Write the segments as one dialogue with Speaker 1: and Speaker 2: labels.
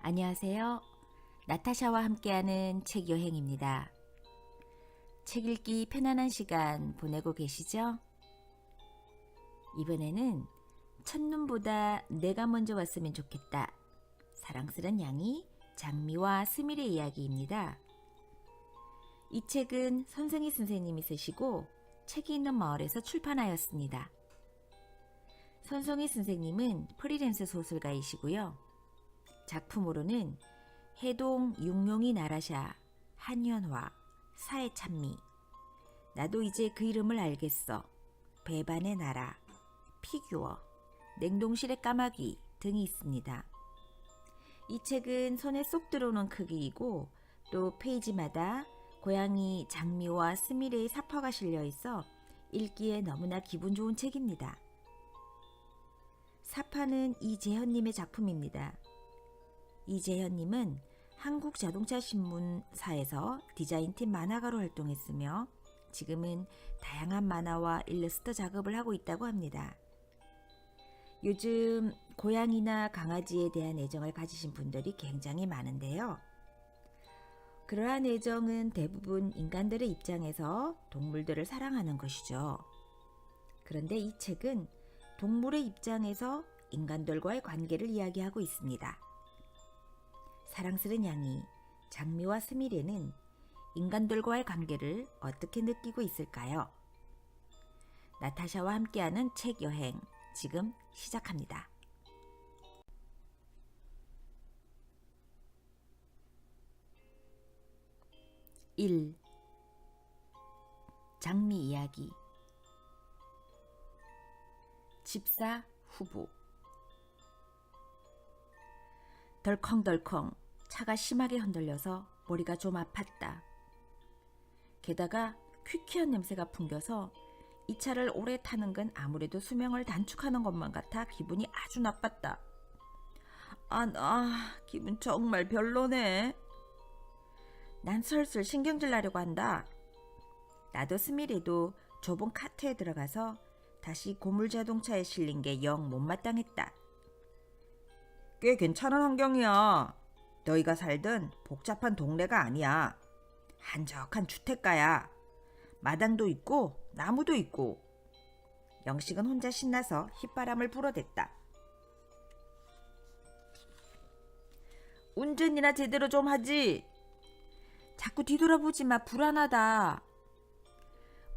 Speaker 1: 안녕하세요. 나타샤와 함께하는 책 여행입니다. 책 읽기 편안한 시간 보내고 계시죠? 이번에는 첫눈보다 내가 먼저 왔으면 좋겠다. 사랑스런 양이 장미와 스밀의 이야기입니다. 이 책은 선생희 선생님이 쓰시고 책이 있는 마을에서 출판하였습니다. 선생희 선생님은 프리랜서 소설가이시고요. 작품으로는 해동 육룡이 나라샤, 한연화, 사해찬미, 나도 이제 그 이름을 알겠어, 배반의 나라, 피규어, 냉동실의 까마귀 등이 있습니다. 이 책은 손에 쏙 들어오는 크기이고 또 페이지마다 고양이 장미와 스미레의 사파가 실려 있어 읽기에 너무나 기분 좋은 책입니다. 사파는 이재현님의 작품입니다. 이재현님은 한국자동차신문사에서 디자인팀 만화가로 활동했으며 지금은 다양한 만화와 일러스트 작업을 하고 있다고 합니다. 요즘 고양이나 강아지에 대한 애정을 가지신 분들이 굉장히 많은데요. 그러한 애정은 대부분 인간들의 입장에서 동물들을 사랑하는 것이죠. 그런데 이 책은 동물의 입장에서 인간들과의 관계를 이야기하고 있습니다. 사랑스런 양이 장미와 스미레는 인간들과의 관계를 어떻게 느끼고 있을까요? 나타샤와 함께하는 책 여행 지금 시작합니다. 1. 장미 이야기. 집사 후보. 덜컹덜컹 차가 심하게 흔들려서 머리가 좀 아팠다. 게다가 퀴퀴한 냄새가 풍겨서 이 차를 오래 타는 건 아무래도 수명을 단축하는 것만 같아 기분이 아주 나빴다. 기분 정말 별로네. 난 슬슬 신경질 나려고 한다. 나도 스미레도 좁은 카트에 들어가서 다시 고물자동차에 실린 게 영 못마땅했다. 꽤 괜찮은 환경이야. 너희가 살던 복잡한 동네가 아니야. 한적한 주택가야. 마당도 있고 나무도 있고. 영식은 혼자 신나서 휘바람을 불어댔다. 운전이나 제대로 좀 하지. 자꾸 뒤돌아보지 마. 불안하다.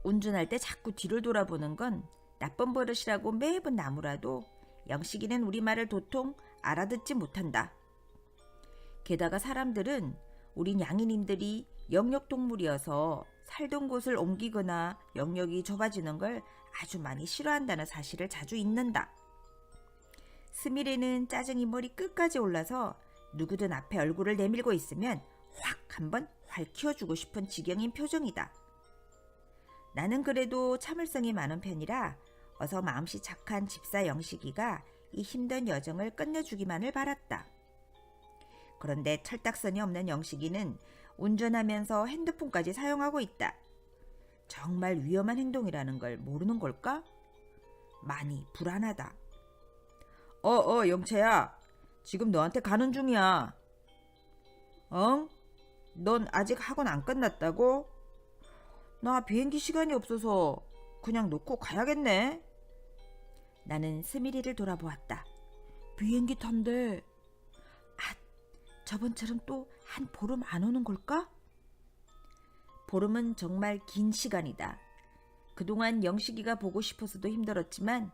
Speaker 1: 운전할 때 자꾸 뒤를 돌아보는 건 나쁜 버릇이라고 매번 나무라도 영식이는 우리 말을 도통 알아듣지 못한다. 게다가 사람들은 우린 양이님들이 영역동물이어서 살던 곳을 옮기거나 영역이 좁아지는 걸 아주 많이 싫어한다는 사실을 자주 잊는다. 스미레는 짜증이 머리 끝까지 올라서 누구든 앞에 얼굴을 내밀고 있으면 확 한번 활키워주고 싶은 지경인 표정이다. 나는 그래도 참을성이 많은 편이라 어서 마음씨 착한 집사 영식이가 이 힘든 여정을 끝내주기만을 바랐다. 그런데 철딱선이 없는 영식이는 운전하면서 핸드폰까지 사용하고 있다. 정말 위험한 행동이라는 걸 모르는 걸까? 많이 불안하다. 영채야. 지금 너한테 가는 중이야. 응? 넌 아직 학원 안 끝났다고? 나 비행기 시간이 없어서 그냥 놓고 가야겠네. 나는 스미리를 돌아보았다. 비행기 탄대. 저번처럼 또 한 보름 안 오는 걸까? 보름은 정말 긴 시간이다. 그동안 영식이가 보고 싶어서도 힘들었지만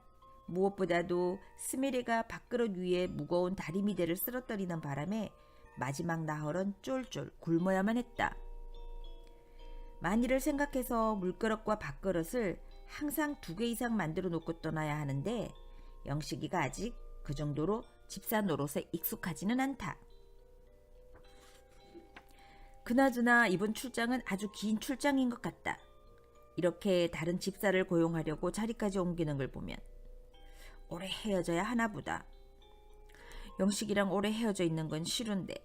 Speaker 1: 무엇보다도 스미레가 밥그릇 위에 무거운 다리미대를 쓰러뜨리는 바람에 마지막 나흘은 쫄쫄 굶어야만 했다. 만일을 생각해서 물그릇과 밥그릇을 항상 2개 이상 만들어 놓고 떠나야 하는데 영식이가 아직 그 정도로 집사 노릇에 익숙하지는 않다. 그나저나 이번 출장은 아주 긴 출장인 것 같다. 이렇게 다른 집사를 고용하려고 자리까지 옮기는 걸 보면 오래 헤어져야 하나 보다. 영식이랑 오래 헤어져 있는 건 싫은데.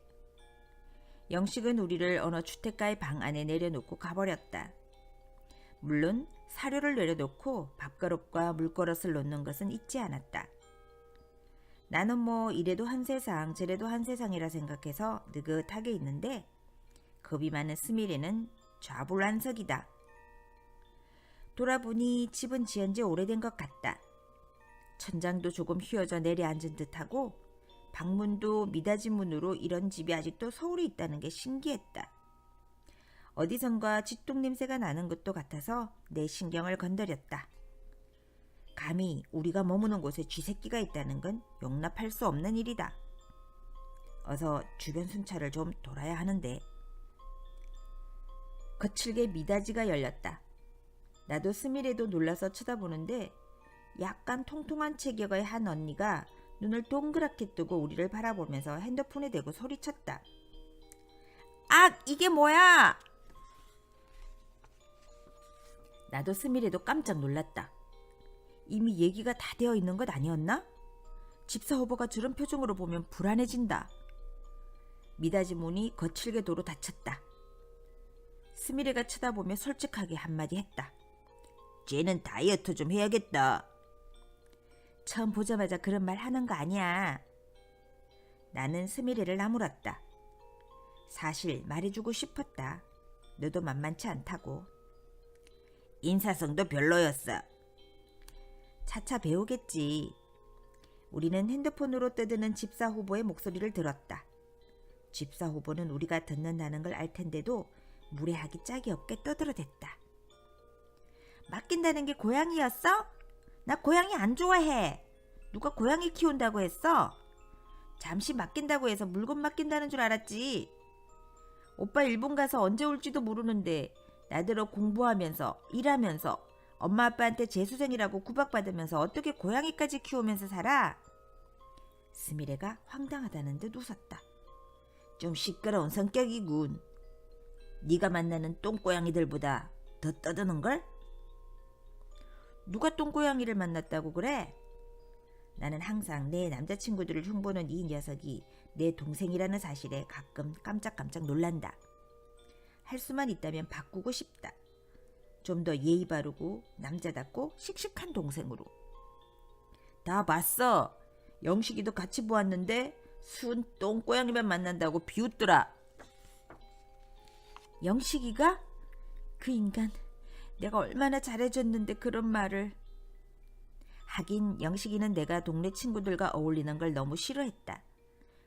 Speaker 1: 영식은 우리를 어느 주택가의 방 안에 내려놓고 가버렸다. 물론 사료를 내려놓고 밥그릇과 물그릇을 놓는 것은 잊지 않았다. 나는 뭐 이래도 한 세상 저래도 한 세상이라 생각해서 느긋하게 있는데 겁이 많은 스미레는 좌불안석이다. 돌아보니 집은 지은 지 오래된 것 같다. 천장도 조금 휘어져 내려앉은 듯하고 방문도 미닫이 문으로 이런 집이 아직도 서울에 있다는 게 신기했다. 어디선가 쥐똥 냄새가 나는 것도 같아서 내 신경을 건드렸다. 감히 우리가 머무는 곳에 쥐새끼가 있다는 건 용납할 수 없는 일이다. 어서 주변 순찰을 좀 돌아야 하는데. 거칠게 미닫이가 열렸다. 나도 스미레도 놀라서 쳐다보는데 약간 통통한 체격의 한 언니가 눈을 동그랗게 뜨고 우리를 바라보면서 핸드폰에 대고 소리쳤다. 아, 이게 뭐야? 나도 스미레도 깜짝 놀랐다. 이미 얘기가 다 되어 있는 것 아니었나? 집사 후보가 저런 표정으로 보면 불안해진다. 미닫이 문이 거칠게 도로 닫혔다. 스미레가 쳐다보며 솔직하게 한마디 했다. 쟤는 다이어트 좀 해야겠다. 처음 보자마자 그런 말 하는 거 아니야. 나는 스미레를 나무랐다. 사실 말해주고 싶었다. 너도 만만치 않다고. 인사성도 별로였어. 차차 배우겠지. 우리는 핸드폰으로 떠드는 집사 후보의 목소리를 들었다. 집사 후보는 우리가 듣는다는 걸 알 텐데도 무례하기 짝이 없게 떠들어댔다. 맡긴다는 게 고양이였어? 나 고양이 안 좋아해. 누가 고양이 키운다고 했어? 잠시 맡긴다고 해서 물건 맡긴다는 줄 알았지. 오빠 일본 가서 언제 올지도 모르는데 나더러 공부하면서 일하면서 엄마 아빠한테 재수생이라고 구박받으면서 어떻게 고양이까지 키우면서 살아? 스미레가 황당하다는 듯 웃었다. 좀 시끄러운 성격이군. 네가 만나는 똥고양이들보다 더 떠드는걸? 누가 똥고양이를 만났다고 그래? 나는 항상 내 남자친구들을 흉보는 이 녀석이 내 동생이라는 사실에 가끔 깜짝깜짝 놀란다. 할 수만 있다면 바꾸고 싶다. 좀 더 예의 바르고 남자답고 씩씩한 동생으로. 다 봤어. 영식이도 같이 보았는데 순 똥고양이만 만난다고 비웃더라. 영식이가? 그 인간 내가 얼마나 잘해줬는데 그런 말을. 하긴 영식이는 내가 동네 친구들과 어울리는 걸 너무 싫어했다.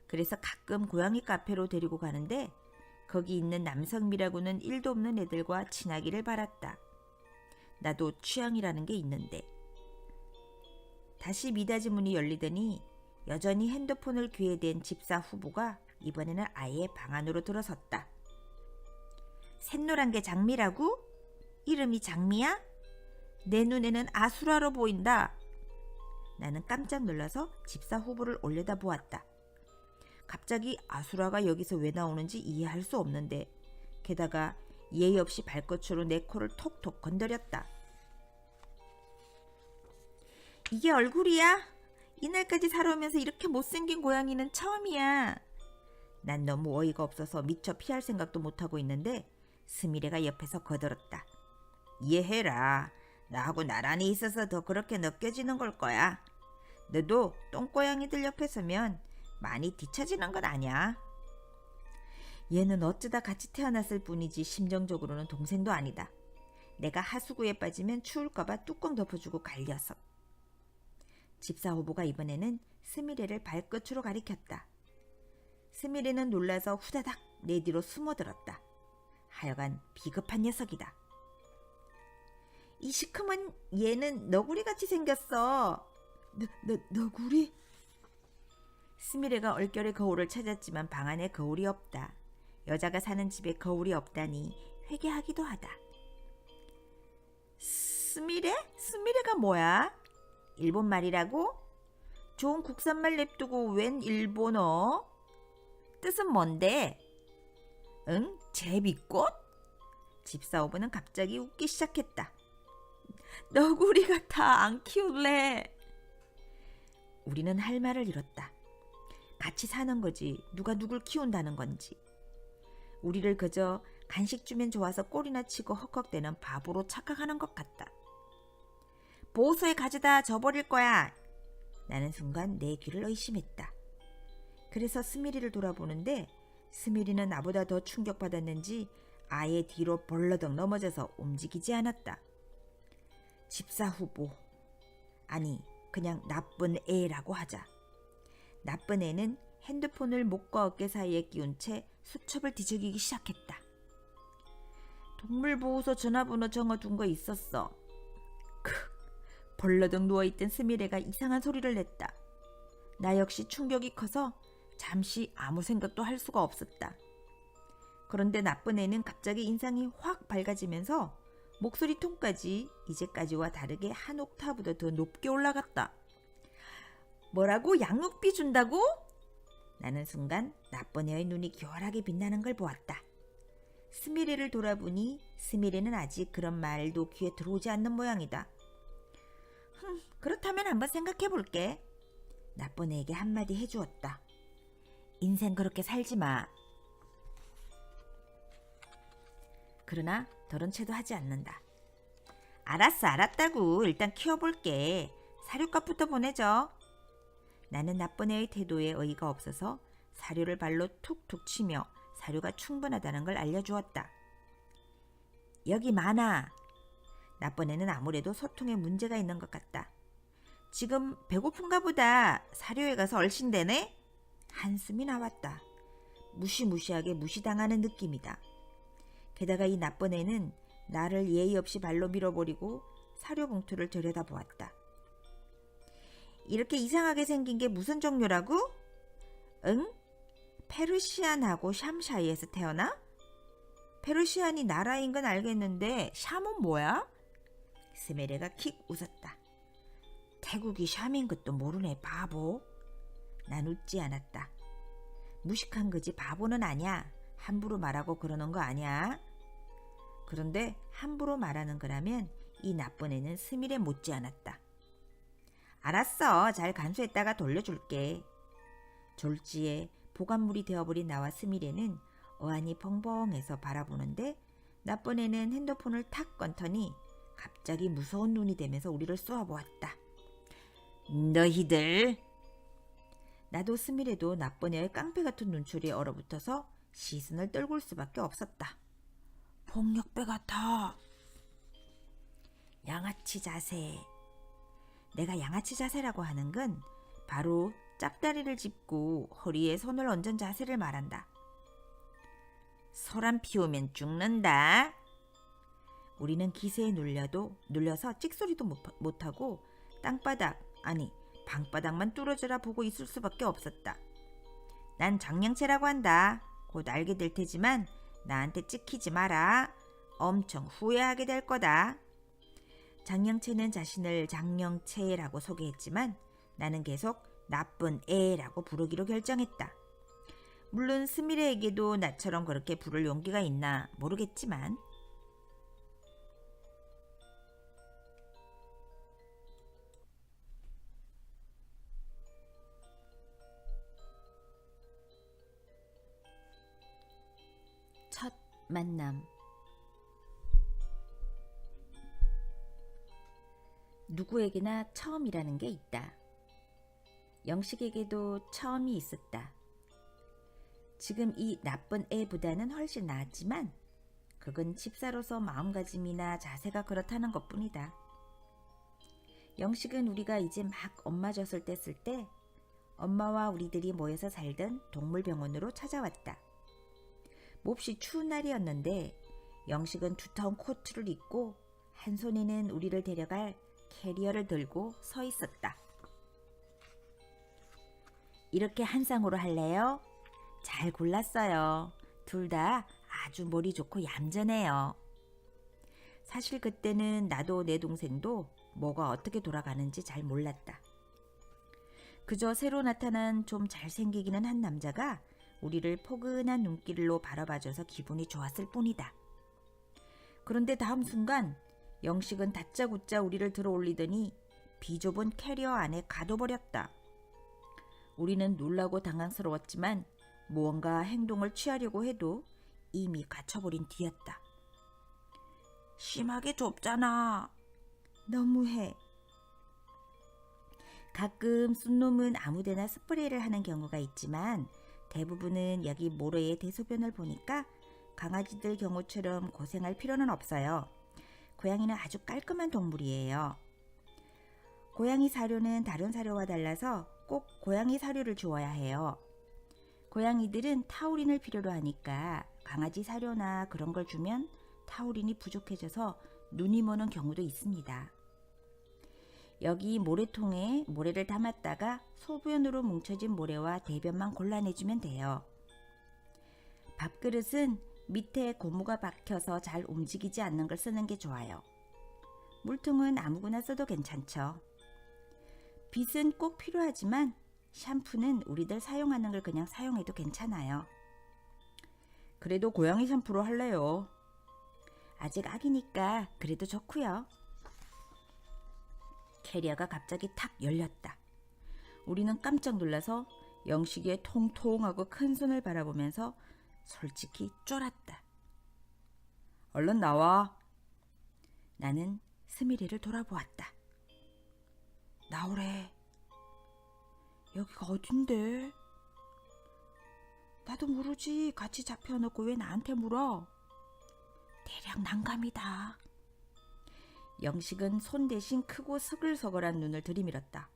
Speaker 1: 그래서 가끔 고양이 카페로 데리고 가는데 거기 있는 남성미라고는 1도 없는 애들과 친하기를 바랐다. 나도 취향이라는 게 있는데. 다시 미닫이 문이 열리더니 여전히 핸드폰을 귀에 댄 집사 후보가 이번에는 아예 방 안으로 들어섰다. 샛노란 게 장미라고? 이름이 장미야? 내 눈에는 아수라로 보인다. 나는 깜짝 놀라서 집사 후보를 올려다보았다. 갑자기 아수라가 여기서 왜 나오는지 이해할 수 없는데 게다가 예의 없이 발끝으로 내 코를 톡톡 건드렸다. 이게 얼굴이야? 이날까지 살아오면서 이렇게 못생긴 고양이는 처음이야. 난 너무 어이가 없어서 미처 피할 생각도 못하고 있는데 스미레가 옆에서 거들었다. 이해해라. 나하고 나란히 있어서 더 그렇게 느껴지는 걸 거야. 너도 똥고양이들 옆에 서면 많이 뒤처지는 건 아니야. 얘는 어쩌다 같이 태어났을 뿐이지 심정적으로는 동생도 아니다. 내가 하수구에 빠지면 추울까봐 뚜껑 덮어주고 갈 녀석. 집사 후보가 이번에는 스미레를 발끝으로 가리켰다. 스미레는 놀라서 후다닥 내 뒤로 숨어들었다. 하여간 비겁한 녀석이다. 이 시커먼 얘는 너구리같이 생겼어. 너구리? 스미레가 얼결에 거울을 찾았지만 방 안에 거울이 없다. 여자가 사는 집에 거울이 없다니 회개하기도 하다. 스미레? 스미레가 뭐야? 일본 말이라고? 좋은 국산말 냅두고 웬 일본어? 뜻은 뭔데? 응? 제비꽃? 집사오브는 갑자기 웃기 시작했다. 너구리 같아. 안 키울래. 우리는 할 말을 잃었다. 같이 사는 거지 누가 누굴 키운다는 건지. 우리를 그저 간식 주면 좋아서 꼴이나 치고 헉헉대는 바보로 착각하는 것 같다. 보호소에 가져다 줘버릴 거야. 나는 순간 내 귀를 의심했다. 그래서 스미리를 돌아보는데 스미리는 나보다 더 충격받았는지 아예 뒤로 벌러덩 넘어져서 움직이지 않았다. 집사 후보, 아니 그냥 나쁜 애라고 하자. 나쁜 애는 핸드폰을 목과 어깨 사이에 끼운 채 수첩을 뒤적이기 시작했다. 동물보호소 전화번호 적어둔 거 있었어. 벌러덩 누워있던 스미레가 이상한 소리를 냈다. 나 역시 충격이 커서 잠시 아무 생각도 할 수가 없었다. 그런데 나쁜 애는 갑자기 인상이 확 밝아지면서 목소리 톤까지 이제까지와 다르게 한 옥타브도 더 높게 올라갔다. 뭐라고? 양육비 준다고? 나는 순간 나쁜 애의 눈이 교활하게 빛나는 걸 보았다. 스미레를 돌아보니 스미레는 아직 그런 말도 귀에 들어오지 않는 모양이다. 그렇다면 한번 생각해 볼게. 나쁜 애에게 한마디 해주었다. 인생 그렇게 살지 마. 그러나 더런 채도 하지 않는다. 알았어, 알았다고. 일단 키워볼게. 사료값부터 보내줘. 나는 나쁜 애의 태도에 어이가 없어서 사료를 발로 툭툭 치며 사료가 충분하다는 걸 알려주었다. 여기 많아. 나쁜 애는 아무래도 소통에 문제가 있는 것 같다. 지금 배고픈가 보다. 사료에 가서 얼씬대네? 한숨이 나왔다. 무시무시하게 무시당하는 느낌이다. 게다가 이 나쁜 애는 나를 예의 없이 발로 밀어버리고 사료 봉투를 들여다보았다. 이렇게 이상하게 생긴 게 무슨 종류라고? 응? 페르시안하고 샴 사이에서 태어나? 페르시안이 나라인 건 알겠는데 샴은 뭐야? 스메레가 킥 웃었다. 태국이 샴인 것도 모르네 바보. 난 웃지 않았다. 무식한 거지 바보는 아니야. 함부로 말하고 그러는 거 아니야. 그런데 함부로 말하는 거라면 이 나쁜 애는 스미레 못지 않았다. 알았어. 잘 간수했다가 돌려줄게. 졸지에 보관물이 되어버린 나와 스미레는 어안이 벙벙해서 바라보는데 나쁜 애는 핸드폰을 탁 건터니 갑자기 무서운 눈이 되면서 우리를 쏘아보았다. 너희들. 나도 스미레도 나쁜 애의 깡패 같은 눈초리에 얼어붙어서 시선을 떨굴 수밖에 없었다. 폭력배 같아. 양아치 자세. 내가 양아치 자세라고 하는 건 바로 짭다리를 짚고 허리에 손을 얹은 자세를 말한다. 소란 피우면 죽는다. 우리는 기세에 눌려서 찍소리도 못하고 땅바닥, 아니 방바닥만 뚫어져라 보고 있을 수밖에 없었다. 난 장량채라고 한다. 곧 알게 될 테지만 나한테 찍히지 마라. 엄청 후회하게 될 거다. 장량채는 자신을 장영채라고 소개했지만 나는 계속 나쁜 애라고 부르기로 결정했다. 물론 스미레에게도 나처럼 그렇게 부를 용기가 있나 모르겠지만. 첫 만남. 누구에게나 처음이라는 게 있다. 영식에게도 처음이 있었다. 지금 이 나쁜 애보다는 훨씬 나았지만 그건 집사로서 마음가짐이나 자세가 그렇다는 것뿐이다. 영식은 우리가 이제 막 엄마 젖을 뗐을 때 엄마와 우리들이 모여서 살던 동물병원으로 찾아왔다. 몹시 추운 날이었는데 영식은 두터운 코트를 입고 한 손에는 우리를 데려갈 캐리어를 들고 서 있었다. 이렇게 한 쌍으로 할래요? 잘 골랐어요. 둘 다 아주 머리 좋고 얌전해요. 사실 그때는 나도 내 동생도 뭐가 어떻게 돌아가는지 잘 몰랐다. 그저 새로 나타난 좀 잘생기기는 한 남자가 우리를 포근한 눈길로 바라봐줘서 기분이 좋았을 뿐이다. 그런데 다음 순간 영식은 다짜고짜 우리를 들어올리더니 비좁은 캐리어 안에 가둬버렸다. 우리는 놀라고 당황스러웠지만 무언가 행동을 취하려고 해도 이미 갇혀버린 뒤였다. 심하게 좁잖아. 너무해. 가끔 쑥놈은 아무데나 스프레이를 하는 경우가 있지만 대부분은 여기 모래의 대소변을 보니까 강아지들 경우처럼 고생할 필요는 없어요. 고양이는 아주 깔끔한 동물이에요. 고양이 사료는 다른 사료와 달라서 꼭 고양이 사료를 주어야 해요. 고양이들은 타우린을 필요로 하니까 강아지 사료나 그런 걸 주면 타우린이 부족해져서 눈이 머는 경우도 있습니다. 여기 모래통에 모래를 담았다가 소변으로 뭉쳐진 모래와 대변만 골라내주면 돼요. 밥그릇은 밑에 고무가 박혀서 잘 움직이지 않는 걸 쓰는 게 좋아요. 물통은 아무거나 써도 괜찮죠. 빗은 꼭 필요하지만 샴푸는 우리들 사용하는 걸 그냥 사용해도 괜찮아요. 그래도 고양이 샴푸로 할래요. 아직 아기니까 그래도 좋고요. 캐리어가 갑자기 탁 열렸다. 우리는 깜짝 놀라서 영식이의 통통하고 큰 손을 바라보면서 솔직히 쫄았다. 얼른 나와. 나는 스미레를 돌아보았다. 나오래. 여기가 어딘데? 나도 모르지. 같이 잡혀놓고 왜 나한테 물어? 대략 난감이다. 영식은 손 대신 크고 서글서글한 눈을 들이밀었다.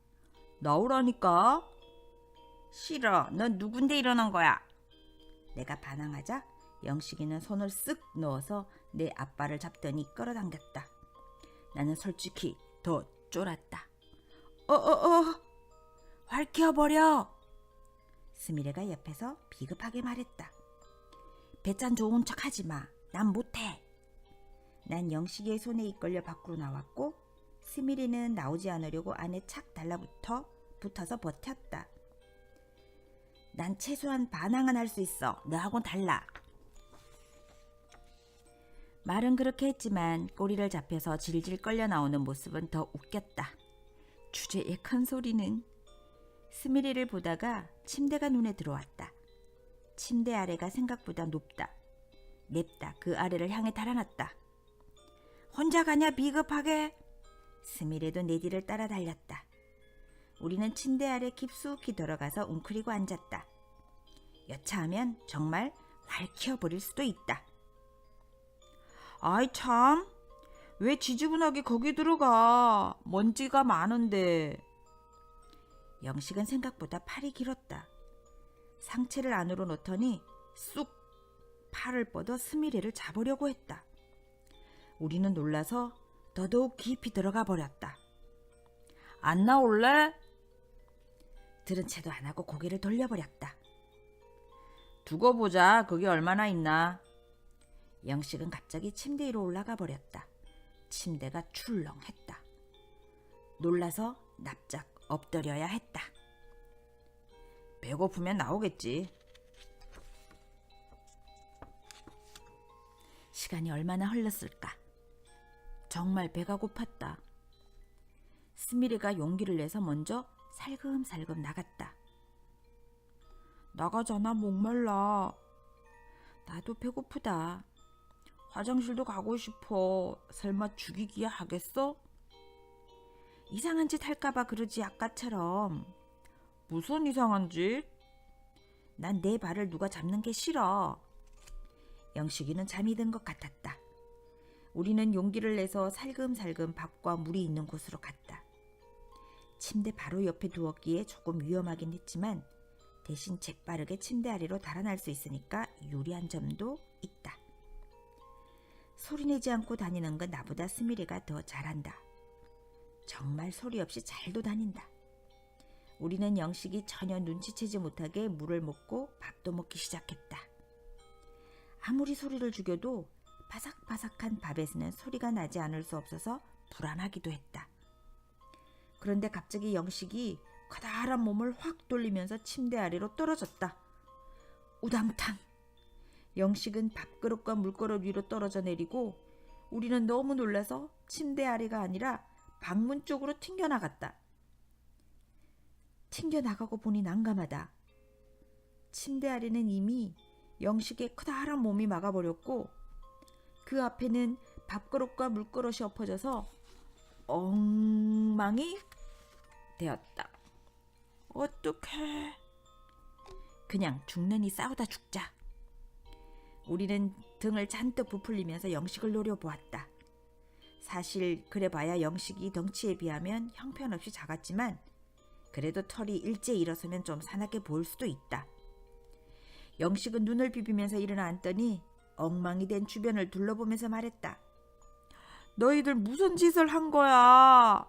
Speaker 1: 나오라니까. 싫어. 넌 누군데 이러는 거야? 내가 반항하자 영식이는 손을 쓱 넣어서 내 앞발을 잡더니 끌어당겼다. 나는 솔직히 더 쫄았다. 활키워버려. 스미레가 옆에서 비급하게 말했다. 배짠 좋은 척 하지 마. 난 못해. 난 영식이의 손에 이끌려 밖으로 나왔고 스미레는 나오지 않으려고 안에 착 달라붙어서 버텼다. 난 최소한 반항은 할 수 있어. 너하고는 달라. 말은 그렇게 했지만 꼬리를 잡혀서 질질 끌려 나오는 모습은 더 웃겼다. 주제의 큰 소리는. 스미레를 보다가 침대가 눈에 들어왔다. 침대 아래가 생각보다 높다. 냅다 그 아래를 향해 달아났다. 혼자 가냐 비겁하게. 스미레도 내 뒤를 따라 달렸다. 우리는 침대 아래 깊숙이 들어가서 웅크리고 앉았다. 여차하면 정말 활키워버릴 수도 있다. 아이 참, 왜 지저분하게 거기 들어가. 먼지가 많은데. 영식은 생각보다 팔이 길었다. 상체를 안으로 넣더니 쑥 팔을 뻗어 스미레를 잡으려고 했다. 우리는 놀라서 더더욱 깊이 들어가 버렸다. 안 나올래? 들은 채도 안 하고 고개를 돌려버렸다. 두고 보자. 그게 얼마나 있나. 영식은 갑자기 침대 위로 올라가 버렸다. 침대가 출렁했다. 놀라서 납작 엎드려야 했다. 배고프면 나오겠지. 시간이 얼마나 흘렀을까. 정말 배가 고팠다. 스미레가 용기를 내서 먼저 살금살금 나갔다. 나가잖아. 목말라. 나도 배고프다. 화장실도 가고 싶어. 설마 죽이기야 하겠어? 이상한 짓 할까봐 그러지 아까처럼. 무슨 이상한 짓? 난 내 발을 누가 잡는 게 싫어. 영식이는 잠이 든 것 같았다. 우리는 용기를 내서 살금살금 밥과 물이 있는 곳으로 갔다. 침대 바로 옆에 두었기에 조금 위험하긴 했지만 대신 재빠르게 침대 아래로 달아날 수 있으니까 유리한 점도 있다. 소리내지 않고 다니는 건 나보다 스미레가 더 잘한다. 정말 소리 없이 잘도 다닌다. 우리는 영식이 전혀 눈치채지 못하게 물을 먹고 밥도 먹기 시작했다. 아무리 소리를 죽여도 바삭바삭한 밥에서는 소리가 나지 않을 수 없어서 불안하기도 했다. 그런데 갑자기 영식이 커다란 몸을 확 돌리면서 침대 아래로 떨어졌다. 우당탕! 영식은 밥그릇과 물그릇 위로 떨어져 내리고 우리는 너무 놀라서 침대 아래가 아니라 방문 쪽으로 튕겨나갔다. 튕겨나가고 보니 난감하다. 침대 아래는 이미 영식의 커다란 몸이 막아버렸고 그 앞에는 밥그릇과 물그릇이 엎어져서 엉망이 되었다. 어떡해. 그냥 죽느니 싸우다 죽자. 우리는 등을 잔뜩 부풀리면서 영식을 노려보았다. 사실 그래봐야 영식이 덩치에 비하면 형편없이 작았지만 그래도 털이 일제히 일어서면 좀 사납게 보일 수도 있다. 영식은 눈을 비비면서 일어나 앉더니 엉망이 된 주변을 둘러보면서 말했다. 너희들 무슨 짓을 한 거야?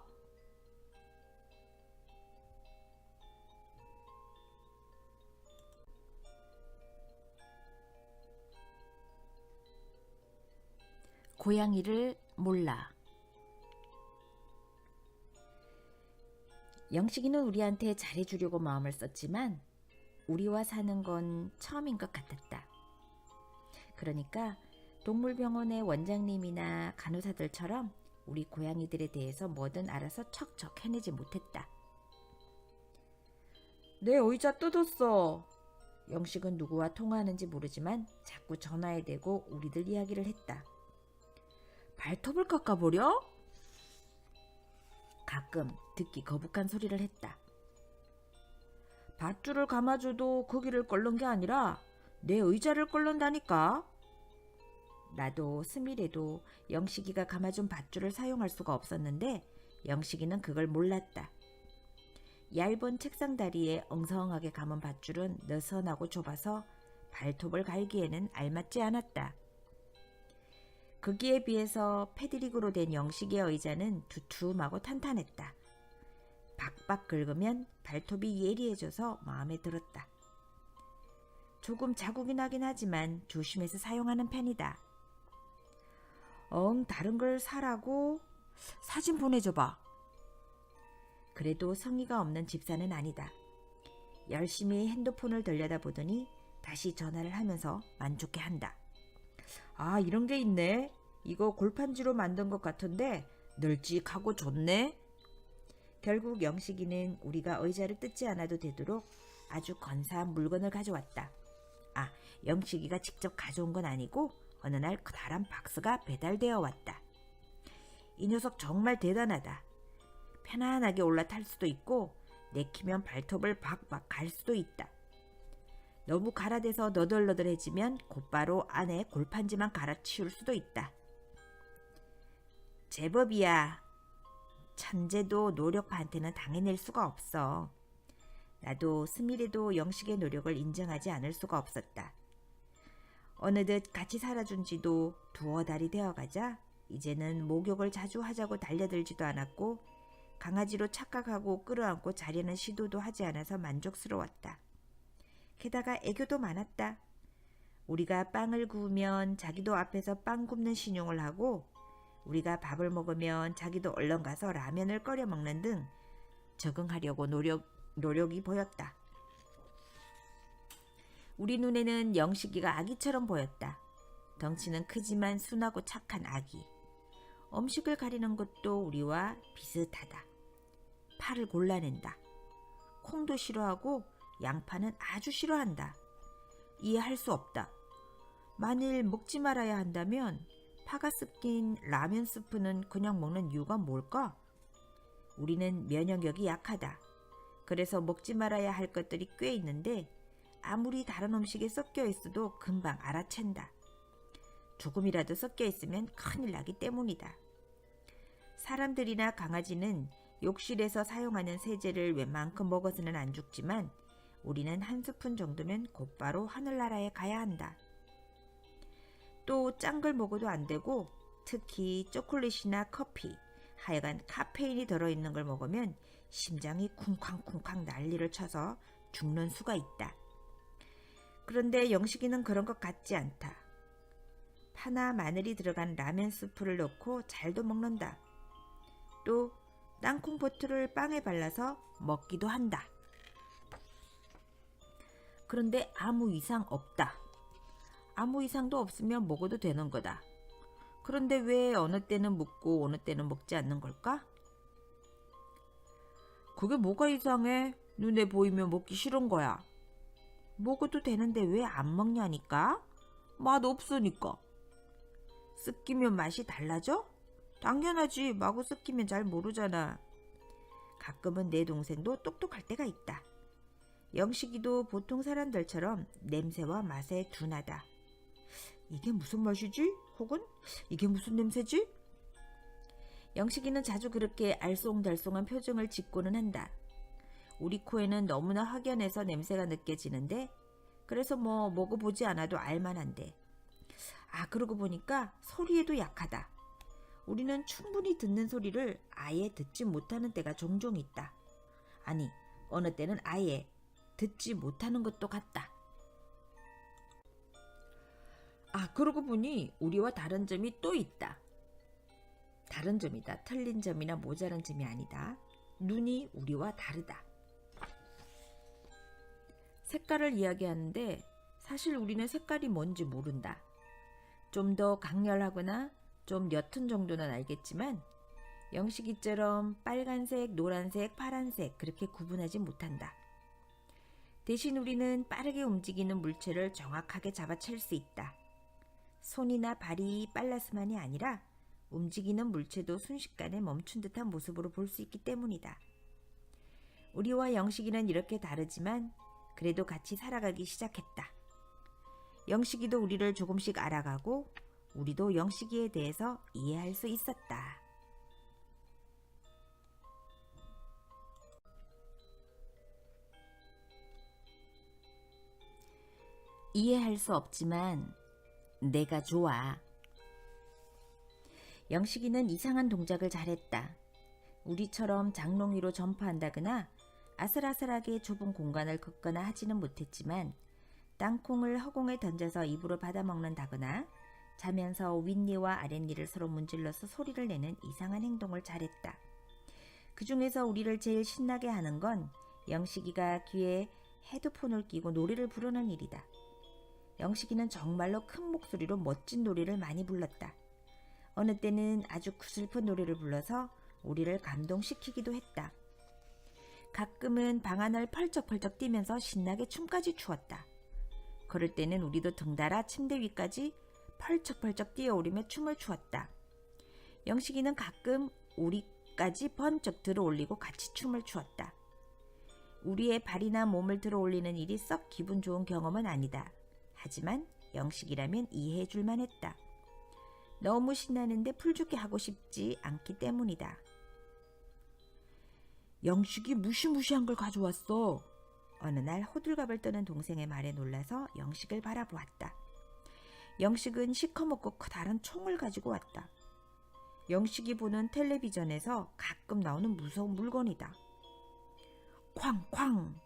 Speaker 1: 고양이를 몰라. 영식이는 우리한테 잘해주려고 마음을 썼지만 우리와 사는 건 처음인 것 같았다. 그러니까 동물병원의 원장님이나 간호사들처럼 우리 고양이들에 대해서 뭐든 알아서 척척 해내지 못했다. 내 의자 뜯었어. 영식은 누구와 통화하는지 모르지만 자꾸 전화에 대고 우리들 이야기를 했다. 발톱을 깎아버려? 가끔 듣기 거북한 소리를 했다. 밧줄을 감아줘도 거기를 끓는 게 아니라 내 의자를 끓는다니까. 나도 스미레도 영식이가 감아준 밧줄을 사용할 수가 없었는데 영식이는 그걸 몰랐다. 얇은 책상 다리에 엉성하게 감은 밧줄은 느슨하고 좁아서 발톱을 갈기에는 알맞지 않았다. 거기에 비해서 패드릭으로 된 영식이의 의자는 두툼하고 탄탄했다. 박박 긁으면 발톱이 예리해져서 마음에 들었다. 조금 자국이 나긴 하지만 조심해서 사용하는 편이다. 다른 걸 사라고? 사진 보내줘봐. 그래도 성의가 없는 집사는 아니다. 열심히 핸드폰을 들여다보더니 다시 전화를 하면서 만족해한다. 아, 이런 게 있네. 이거 골판지로 만든 것 같은데 널찍하고 좋네. 결국 영식이는 우리가 의자를 뜯지 않아도 되도록 아주 건사한 물건을 가져왔다. 아, 영식이가 직접 가져온 건 아니고 어느 날 커다란 박스가 배달되어 왔다. 이 녀석 정말 대단하다. 편안하게 올라탈 수도 있고 내키면 발톱을 박박 갈 수도 있다. 너무 갈아대서 너덜너덜해지면 곧바로 안에 골판지만 갈아치울 수도 있다. 제법이야. 천재도 노력파한테는 당해낼 수가 없어. 나도 스미레도 영식의 노력을 인정하지 않을 수가 없었다. 어느덧 같이 살아준 지도 두어 달이 되어가자 이제는 목욕을 자주 하자고 달려들지도 않았고 강아지로 착각하고 끌어안고 자려는 시도도 하지 않아서 만족스러웠다. 게다가 애교도 많았다. 우리가 빵을 구우면 자기도 앞에서 빵 굽는 신용을 하고 우리가 밥을 먹으면 자기도 얼른 가서 라면을 끓여 먹는 등 적응하려고 노력이 보였다. 우리 눈에는 영식이가 아기처럼 보였다. 덩치는 크지만 순하고 착한 아기. 음식을 가리는 것도 우리와 비슷하다. 파를 골라낸다. 콩도 싫어하고 양파는 아주 싫어한다. 이해할 수 없다. 만일 먹지 말아야 한다면 파가 섞인 라면 스프는 그냥 먹는 이유가 뭘까? 우리는 면역력이 약하다. 그래서 먹지 말아야 할 것들이 꽤 있는데 아무리 다른 음식에 섞여 있어도 금방 알아챈다. 조금이라도 섞여 있으면 큰일 나기 때문이다. 사람들이나 강아지는 욕실에서 사용하는 세제를 웬만큼 먹어서는 안 죽지만 우리는 한 스푼 정도면 곧바로 하늘나라에 가야 한다. 또 짠 걸 먹어도 안 되고 특히 초콜릿이나 커피, 하여간 카페인이 들어있는 걸 먹으면 심장이 쿵쾅쿵쾅 난리를 쳐서 죽는 수가 있다. 그런데 영식이는 그런 것 같지 않다. 파나 마늘이 들어간 라면 스프를 넣고 잘도 먹는다. 또 땅콩 버터를 빵에 발라서 먹기도 한다. 그런데 아무 이상 없다. 아무 이상도 없으면 먹어도 되는 거다. 그런데 왜 어느 때는 먹고 어느 때는 먹지 않는 걸까? 그게 뭐가 이상해? 눈에 보이면 먹기 싫은 거야. 먹어도 되는데 왜 안 먹냐니까? 맛 없으니까. 섞이면 맛이 달라져? 당연하지. 마구 섞이면 잘 모르잖아. 가끔은 내 동생도 똑똑할 때가 있다. 영식이도 보통 사람들처럼 냄새와 맛에 둔하다. 이게 무슨 맛이지? 혹은 이게 무슨 냄새지? 영식이는 자주 그렇게 알쏭달쏭한 표정을 짓고는 한다. 우리 코에는 너무나 확연해서 냄새가 느껴지는데 그래서 먹어보지 않아도 알만한데. 그러고 보니까 소리에도 약하다. 우리는 충분히 듣는 소리를 아예 듣지 못하는 때가 종종 있다. 아니, 어느 때는 아예 듣지 못하는 것도 같다. 그러고 보니 우리와 다른 점이 또 있다. 다른 점이다. 틀린 점이나 모자란 점이 아니다. 눈이 우리와 다르다. 색깔을 이야기하는데 사실 우리는 색깔이 뭔지 모른다. 좀 더 강렬하거나 좀 옅은 정도는 알겠지만 영식이처럼 빨간색, 노란색, 파란색 그렇게 구분하지 못한다. 대신 우리는 빠르게 움직이는 물체를 정확하게 잡아챌 수 있다. 손이나 발이 빨라서만이 아니라 움직이는 물체도 순식간에 멈춘 듯한 모습으로 볼 수 있기 때문이다. 우리와 영식이는 이렇게 다르지만 그래도 같이 살아가기 시작했다. 영식이도 우리를 조금씩 알아가고 우리도 영식이에 대해서 이해할 수 있었다. 이해할 수 없지만 내가 좋아. 영식이는 이상한 동작을 잘했다. 우리처럼 장롱 위로 점프한다거나 아슬아슬하게 좁은 공간을 걷거나 하지는 못했지만 땅콩을 허공에 던져서 입으로 받아먹는다거나 자면서 윗니와 아랫니를 서로 문질러서 소리를 내는 이상한 행동을 잘했다. 그 중에서 우리를 제일 신나게 하는 건 영식이가 귀에 헤드폰을 끼고 노래를 부르는 일이다. 영식이는 정말로 큰 목소리로 멋진 노래를 많이 불렀다. 어느 때는 아주 구슬픈 노래를 불러서 우리를 감동시키기도 했다. 가끔은 방 안을 펄쩍펄쩍 뛰면서 신나게 춤까지 추었다. 그럴 때는 우리도 덩달아 침대 위까지 펄쩍펄쩍 뛰어오르며 춤을 추었다. 영식이는 가끔 우리까지 번쩍 들어올리고 같이 춤을 추었다. 우리의 발이나 몸을 들어올리는 일이 썩 기분 좋은 경험은 아니다. 하지만 영식이라면 이해해 줄만 했다. 너무 신나는데 풀죽게 하고 싶지 않기 때문이다. 영식이 무시무시한 걸 가져왔어. 어느 날 호들갑을 떠는 동생의 말에 놀라서 영식을 바라보았다. 영식은 시커멓고 커다란 총을 가지고 왔다. 영식이 보는 텔레비전에서 가끔 나오는 무서운 물건이다. 쾅쾅!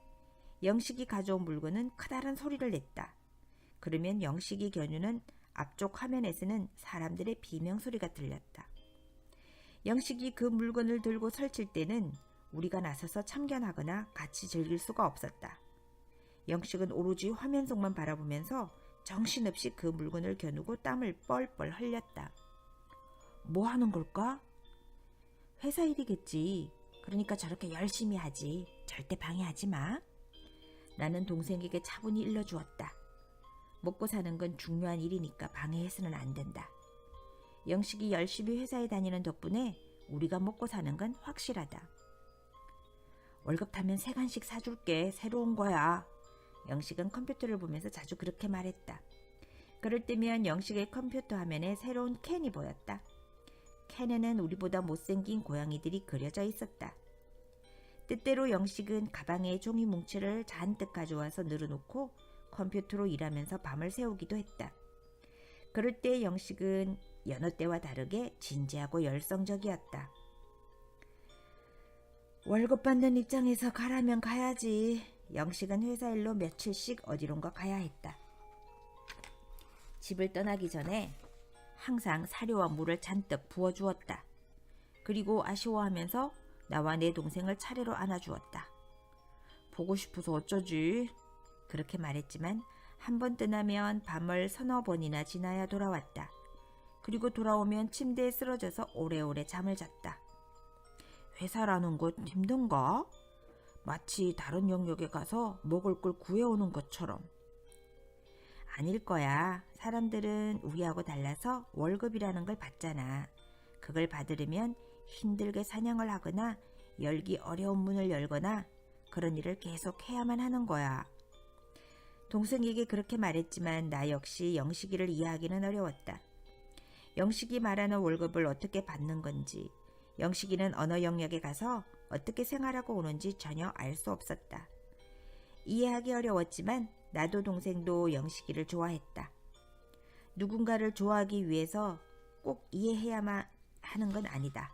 Speaker 1: 영식이 가져온 물건은 커다란 소리를 냈다. 그러면 영식이 겨누는 앞쪽 화면에서는 사람들의 비명소리가 들렸다. 영식이 그 물건을 들고 설칠 때는 우리가 나서서 참견하거나 같이 즐길 수가 없었다. 영식은 오로지 화면 속만 바라보면서 정신없이 그 물건을 겨누고 땀을 뻘뻘 흘렸다. 뭐 하는 걸까? 회사 일이겠지. 그러니까 저렇게 열심히 하지. 절대 방해하지 마. 나는 동생에게 차분히 일러주었다. 먹고 사는 건 중요한 일이니까 방해해서는 안 된다. 영식이 열심히 회사에 다니는 덕분에 우리가 먹고 사는 건 확실하다. 월급 타면 3간씩 사줄게. 새로운 거야. 영식은 컴퓨터를 보면서 자주 그렇게 말했다. 그럴 때면 영식의 컴퓨터 화면에 새로운 캔이 보였다. 캔에는 우리보다 못생긴 고양이들이 그려져 있었다. 때때로 영식은 가방에 종이 뭉치를 잔뜩 가져와서 늘어놓고 컴퓨터로 일하면서 밤을 새우기도 했다. 그럴 때 영식은 여느 때와 다르게 진지하고 열성적이었다. 월급 받는 입장에서 가라면 가야지. 영식은 회사 일로 며칠씩 어디론가 가야 했다. 집을 떠나기 전에 항상 사료와 물을 잔뜩 부어주었다. 그리고 아쉬워하면서 나와 내 동생을 차례로 안아주었다. 보고 싶어서 어쩌지? 그렇게 말했지만 한 번 떠나면 밤을 3-4번이나 지나야 돌아왔다. 그리고 돌아오면 침대에 쓰러져서 오래오래 잠을 잤다. 회사라는 건 힘든가? 마치 다른 영역에 가서 먹을 걸 구해오는 것처럼. 아닐 거야. 사람들은 우리하고 달라서 월급이라는 걸 받잖아. 그걸 받으려면 힘들게 사냥을 하거나 열기 어려운 문을 열거나 그런 일을 계속 해야만 하는 거야. 동생에게 그렇게 말했지만 나 역시 영식이를 이해하기는 어려웠다. 영식이 말하는 월급을 어떻게 받는 건지, 영식이는 언어 영역에 가서 어떻게 생활하고 오는지 전혀 알 수 없었다. 이해하기 어려웠지만 나도 동생도 영식이를 좋아했다. 누군가를 좋아하기 위해서 꼭 이해해야만 하는 건 아니다.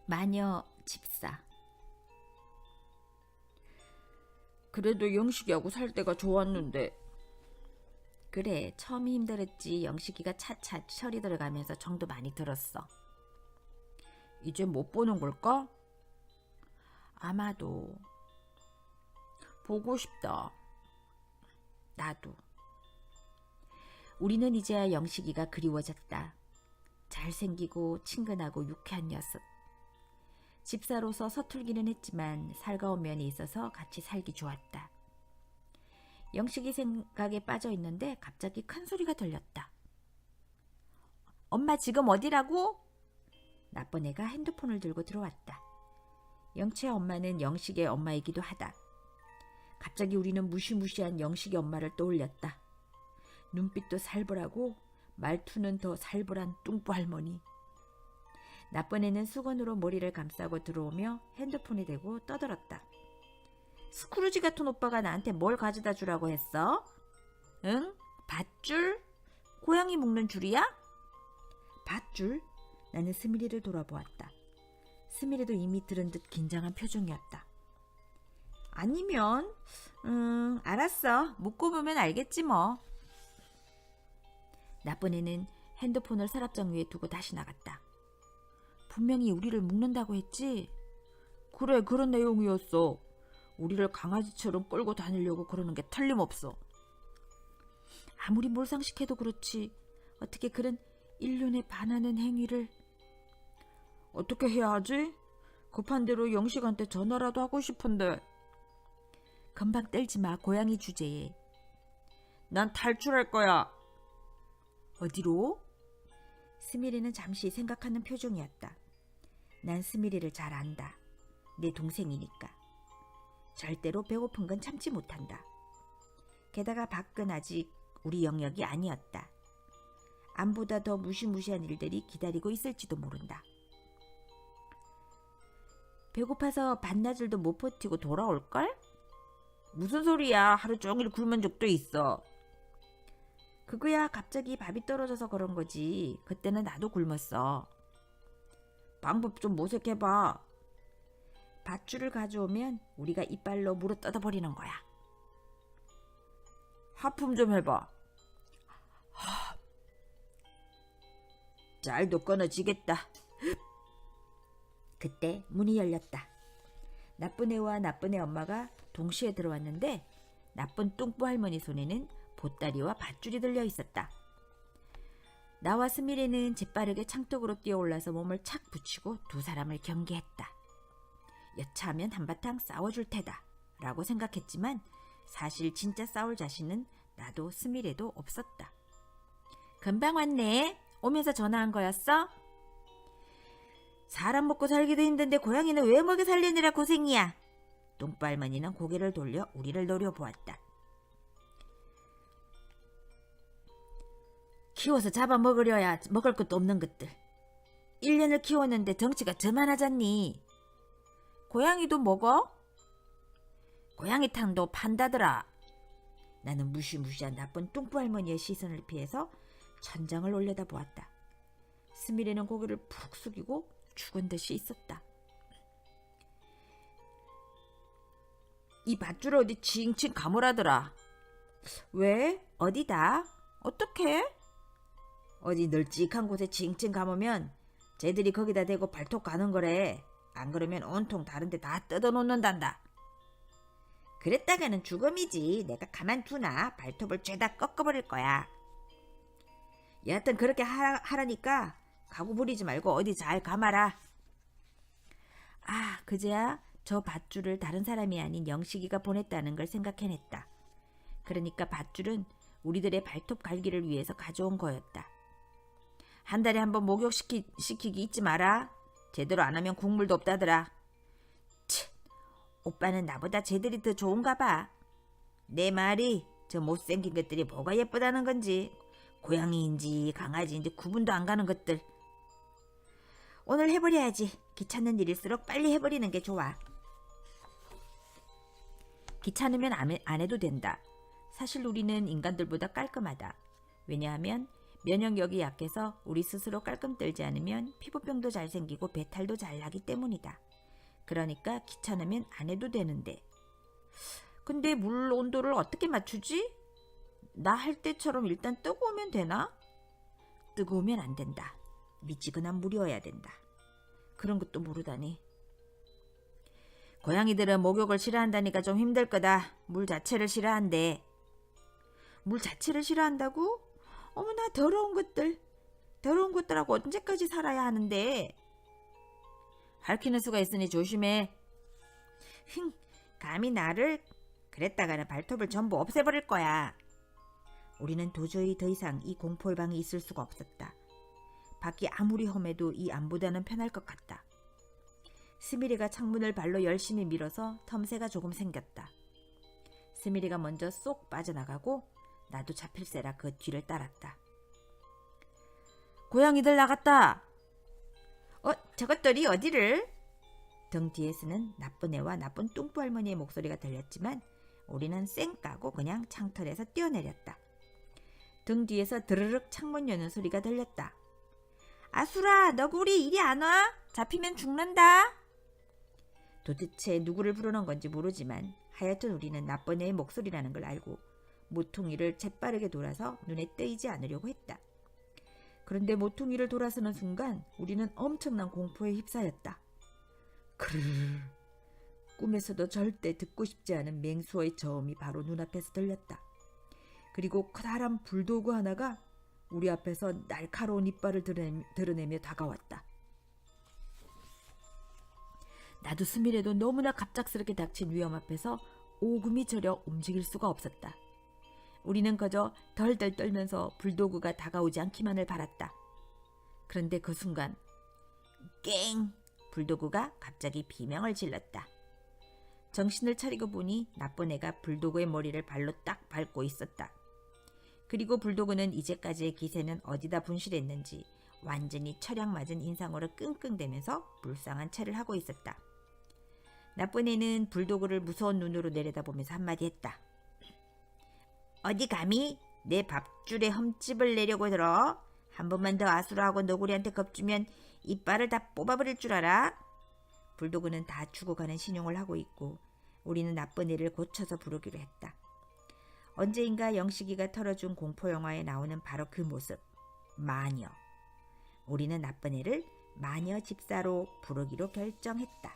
Speaker 1: 마녀 집사.
Speaker 2: 그래도 영식이하고 살 때가 좋았는데.
Speaker 1: 그래, 처음이 힘들었지. 영식이가 차차 철이 들어가면서 정도 많이 들었어.
Speaker 2: 이제 못 보는 걸까?
Speaker 1: 아마도.
Speaker 2: 보고 싶다.
Speaker 1: 나도. 우리는 이제야 영식이가 그리워졌다. 잘생기고 친근하고 유쾌한 녀석. 집사로서 서툴기는 했지만 살가운 면이 있어서 같이 살기 좋았다. 영식이 생각에 빠져 있는데 갑자기 큰 소리가 들렸다. 엄마 지금 어디라고? 나쁜 애가 핸드폰을 들고 들어왔다. 영채 엄마는 영식의 엄마이기도 하다. 갑자기 우리는 무시무시한 영식의 엄마를 떠올렸다. 눈빛도 살벌하고 말투는 더 살벌한 뚱보 할머니. 나쁜 애는 수건으로 머리를 감싸고 들어오며 핸드폰에 대고 떠들었다. 스크루지 같은 오빠가 나한테 뭘 가져다 주라고 했어? 응? 밧줄? 고양이 묶는 줄이야? 밧줄? 나는 스미리를 돌아보았다. 스미리도 이미 들은 듯 긴장한 표정이었다. 아니면 알았어. 묶고 보면 알겠지 뭐. 나쁜 애는 핸드폰을 서랍장 위에 두고 다시 나갔다. 분명히 우리를 묶는다고 했지?
Speaker 2: 그래, 그런 내용이었어. 우리를 강아지처럼 끌고 다니려고 그러는 게 틀림없어.
Speaker 1: 아무리 몰상식해도 그렇지. 어떻게 그런 인륜에 반하는 행위를.
Speaker 2: 어떻게 해야 하지? 급한 대로 영식한테 전화라도 하고 싶은데.
Speaker 1: 금방 떨지 마. 고양이 주제에.
Speaker 2: 난 탈출할 거야.
Speaker 1: 어디로? 스미리는 잠시 생각하는 표정이었다. 난 스미리를 잘 안다. 내 동생이니까. 절대로 배고픈 건 참지 못한다. 게다가 밖은 아직 우리 영역이 아니었다. 암보다 더 무시무시한 일들이 기다리고 있을지도 모른다. 배고파서 반나절도 못 버티고 돌아올걸?
Speaker 2: 무슨 소리야. 하루 종일 굶은 적도 있어.
Speaker 1: 그거야 갑자기 밥이 떨어져서 그런 거지. 그때는 나도 굶었어.
Speaker 2: 방법 좀 모색해봐.
Speaker 1: 밧줄을 가져오면 우리가 이빨로 물어 뜯어버리는 거야.
Speaker 2: 하품 좀 해봐. 짤도 끊어지겠다.
Speaker 1: 그때 문이 열렸다. 나쁜 애와 나쁜 애 엄마가 동시에 들어왔는데 나쁜 뚱보 할머니 손에는 보따리와 밧줄이 들려 있었다. 나와 스미레는 재빠르게 창턱으로 뛰어올라서 몸을 착 붙이고 두 사람을 경계했다. 여차하면 한바탕 싸워줄 테다 라고 생각했지만 사실 진짜 싸울 자신은 나도 스미레도 없었다. 금방 왔네. 오면서 전화한 거였어? 사람 먹고 살기도 힘든데 고양이는 왜 먹여 살리느라 고생이야. 뚱보 할머니는 고개를 돌려 우리를 노려보았다. 키워서 잡아먹으려야 먹을 것도 없는 것들. 1년을 키웠는데 덩치가 저만하잖니. 고양이도 먹어? 고양이탕도 판다더라. 나는 무시무시한 나쁜 뚱보 할머니의 시선을 피해서 천장을 올려다보았다. 스미레는 고개를 푹 숙이고 죽은 듯이 있었다.
Speaker 2: 이 밧줄 어디 칭칭 감으라더라.
Speaker 1: 왜? 어디다? 어떻게?
Speaker 2: 어디 널찍한 곳에 칭칭 감으면 쟤들이 거기다 대고 발톱 가는 거래. 안 그러면 온통 다른 데 다 뜯어놓는단다.
Speaker 1: 그랬다가는 죽음이지. 내가 가만두나 발톱을 죄다 꺾어버릴 거야. 여하튼 그렇게 하라니까 가구 부리지 말고 어디 잘 감아라. 아, 그제야 저 밧줄을 다른 사람이 아닌 영식이가 보냈다는 걸 생각해냈다. 그러니까 밧줄은 우리들의 발톱 갈기를 위해서 가져온 거였다.
Speaker 2: 한 달에 한 번 목욕시키기 잊지 마라. 제대로 안 하면 국물도 없다더라. 치, 오빠는 나보다 쟤들이 더 좋은가 봐. 내 말이 저 못생긴 것들이 뭐가 예쁘다는 건지, 고양이인지 강아지인지 구분도 안 가는 것들. 오늘 해버려야지. 귀찮은 일일수록 빨리 해버리는 게 좋아. 귀찮으면 안 해도 된다. 사실 우리는 인간들보다 깔끔하다. 왜냐하면 면역력이 약해서 우리 스스로 깔끔 떨지 않으면 피부병도 잘 생기고 배탈도 잘 나기 때문이다. 그러니까 귀찮으면 안 해도 되는데. 근데 물 온도를 어떻게 맞추지? 나 할 때처럼 일단 뜨거우면 되나? 뜨거우면 안 된다. 미지근한 물이어야 된다. 그런 것도 모르다니. 고양이들은 목욕을 싫어한다니까 좀 힘들 거다. 물 자체를 싫어한대. 물 자체를 싫어한다고? 어머나, 더러운 것들. 더러운 것들하고 언제까지 살아야 하는데. 핥히는 수가 있으니 조심해. 감히 나를. 그랬다가는 발톱을 전부 없애버릴 거야. 우리는 도저히 더 이상 이 공포의 방에 있을 수가 없었다. 밖이 아무리 험해도 이 안보다는 편할 것 같다. 스미리가 창문을 발로 열심히 밀어서 텀새가 조금 생겼다. 스미리가 먼저 쏙 빠져나가고 나도 잡힐세라 그 뒤를 따랐다. 고양이들 나갔다. 저것들이 어디를? 등 뒤에서는 나쁜 애와 나쁜 뚱뿌 할머니의 목소리가 들렸지만 우리는 쌩 까고 그냥 창틀에서 뛰어내렸다. 등 뒤에서 드르륵 창문 여는 소리가 들렸다. 아수라, 너구리 이리 안 와? 잡히면 죽는다. 도대체 누구를 부르는 건지 모르지만 하여튼 우리는 나쁜 애의 목소리라는 걸 알고 모퉁이를 재빠르게 돌아서 눈에 띄지 않으려고 했다. 그런데 모퉁이를 돌아서는 순간 우리는 엄청난 공포에 휩싸였다. 크르르. 꿈에서도 절대 듣고 싶지 않은 맹수어의 저음이 바로 눈앞에서 들렸다. 그리고 커다란 불도그 하나가 우리 앞에서 날카로운 이빨을 드러내며 다가왔다. 나도 스미레도 너무나 갑작스럽게 닥친 위험 앞에서 오금이 저려 움직일 수가 없었다. 우리는 그저 덜덜 떨면서 불도그가 다가오지 않기만을 바랐다. 그런데 그 순간 깽! 불도그가 갑자기 비명을 질렀다. 정신을 차리고 보니 나쁜 애가 불도그의 머리를 발로 딱 밟고 있었다. 그리고 불도그는 이제까지의 기세는 어디다 분실했는지 완전히 철약 맞은 인상으로 끙끙대면서 불쌍한 체를 하고 있었다. 나쁜 애는 불도그를 무서운 눈으로 내려다보면서 한마디 했다. 어디 감히 내 밥줄에 흠집을 내려고 들어? 한 번만 더 아수라하고 너구리한테 겁주면 이빨을 다 뽑아버릴 줄 알아? 불도그는 다 죽어가는 신용을 하고 있고 우리는 나쁜 애를 고쳐서 부르기로 했다. 언제인가 영식이가 털어준 공포영화에 나오는 바로 그 모습, 마녀. 우리는 나쁜 애를 마녀 집사로 부르기로 결정했다.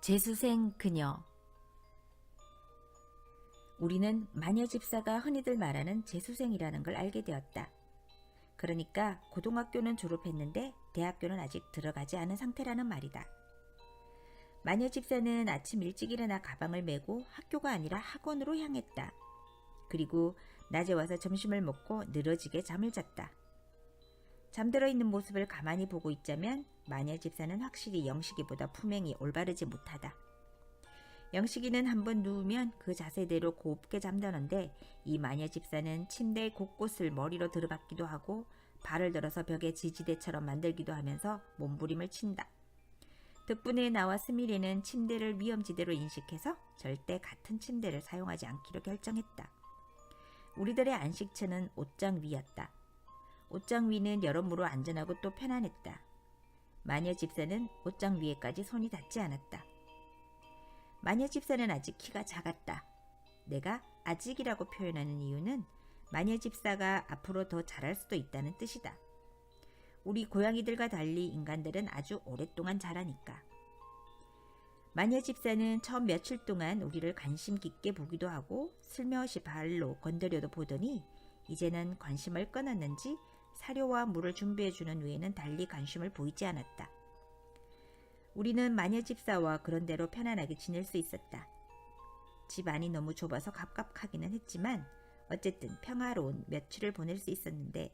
Speaker 2: 재수생 그녀. 우리는 마녀 집사가 흔히들 말하는 재수생이라는 걸 알게 되었다. 그러니까 고등학교는 졸업했는데 대학교는 아직 들어가지 않은 상태라는 말이다. 마녀 집사는 아침 일찍 일어나 가방을 메고 학교가 아니라 학원으로 향했다. 그리고 낮에 와서 점심을 먹고 늘어지게 잠을 잤다. 잠들어 있는 모습을 가만히 보고 있자면 마녀 집사는 확실히 영식이보다 품행이 올바르지 못하다. 영식이는 한번 누우면 그 자세대로 곱게 잠드는데 이 마녀 집사는 침대 곳곳을 머리로 들어박기도 하고 발을 들어서 벽에 지지대처럼 만들기도 하면서 몸부림을 친다. 덕분에 나와 스미레는 침대를 위험지대로 인식해서 절대 같은 침대를 사용하지 않기로 결정했다. 우리들의 안식처는 옷장 위였다. 옷장 위는 여러모로 안전하고 또 편안했다. 마녀 집사는 옷장 위에까지 손이 닿지 않았다. 마녀 집사는 아직 키가 작았다. 내가 아직이라고 표현하는 이유는 마녀 집사가 앞으로 더 자랄 수도 있다는 뜻이다. 우리 고양이들과 달리 인간들은 아주 오랫동안 자라니까. 마녀 집사는 처음 며칠 동안 우리를 관심 깊게 보기도 하고 슬며시 발로 건드려도 보더니 이제는 관심을 끊었는지 사료와 물을 준비해주는 외에는 달리 관심을 보이지 않았다. 우리는 마녀 집사와 그런대로 편안하게 지낼 수 있었다. 집 안이 너무 좁아서 갑갑하기는 했지만 어쨌든 평화로운 며칠을 보낼 수 있었는데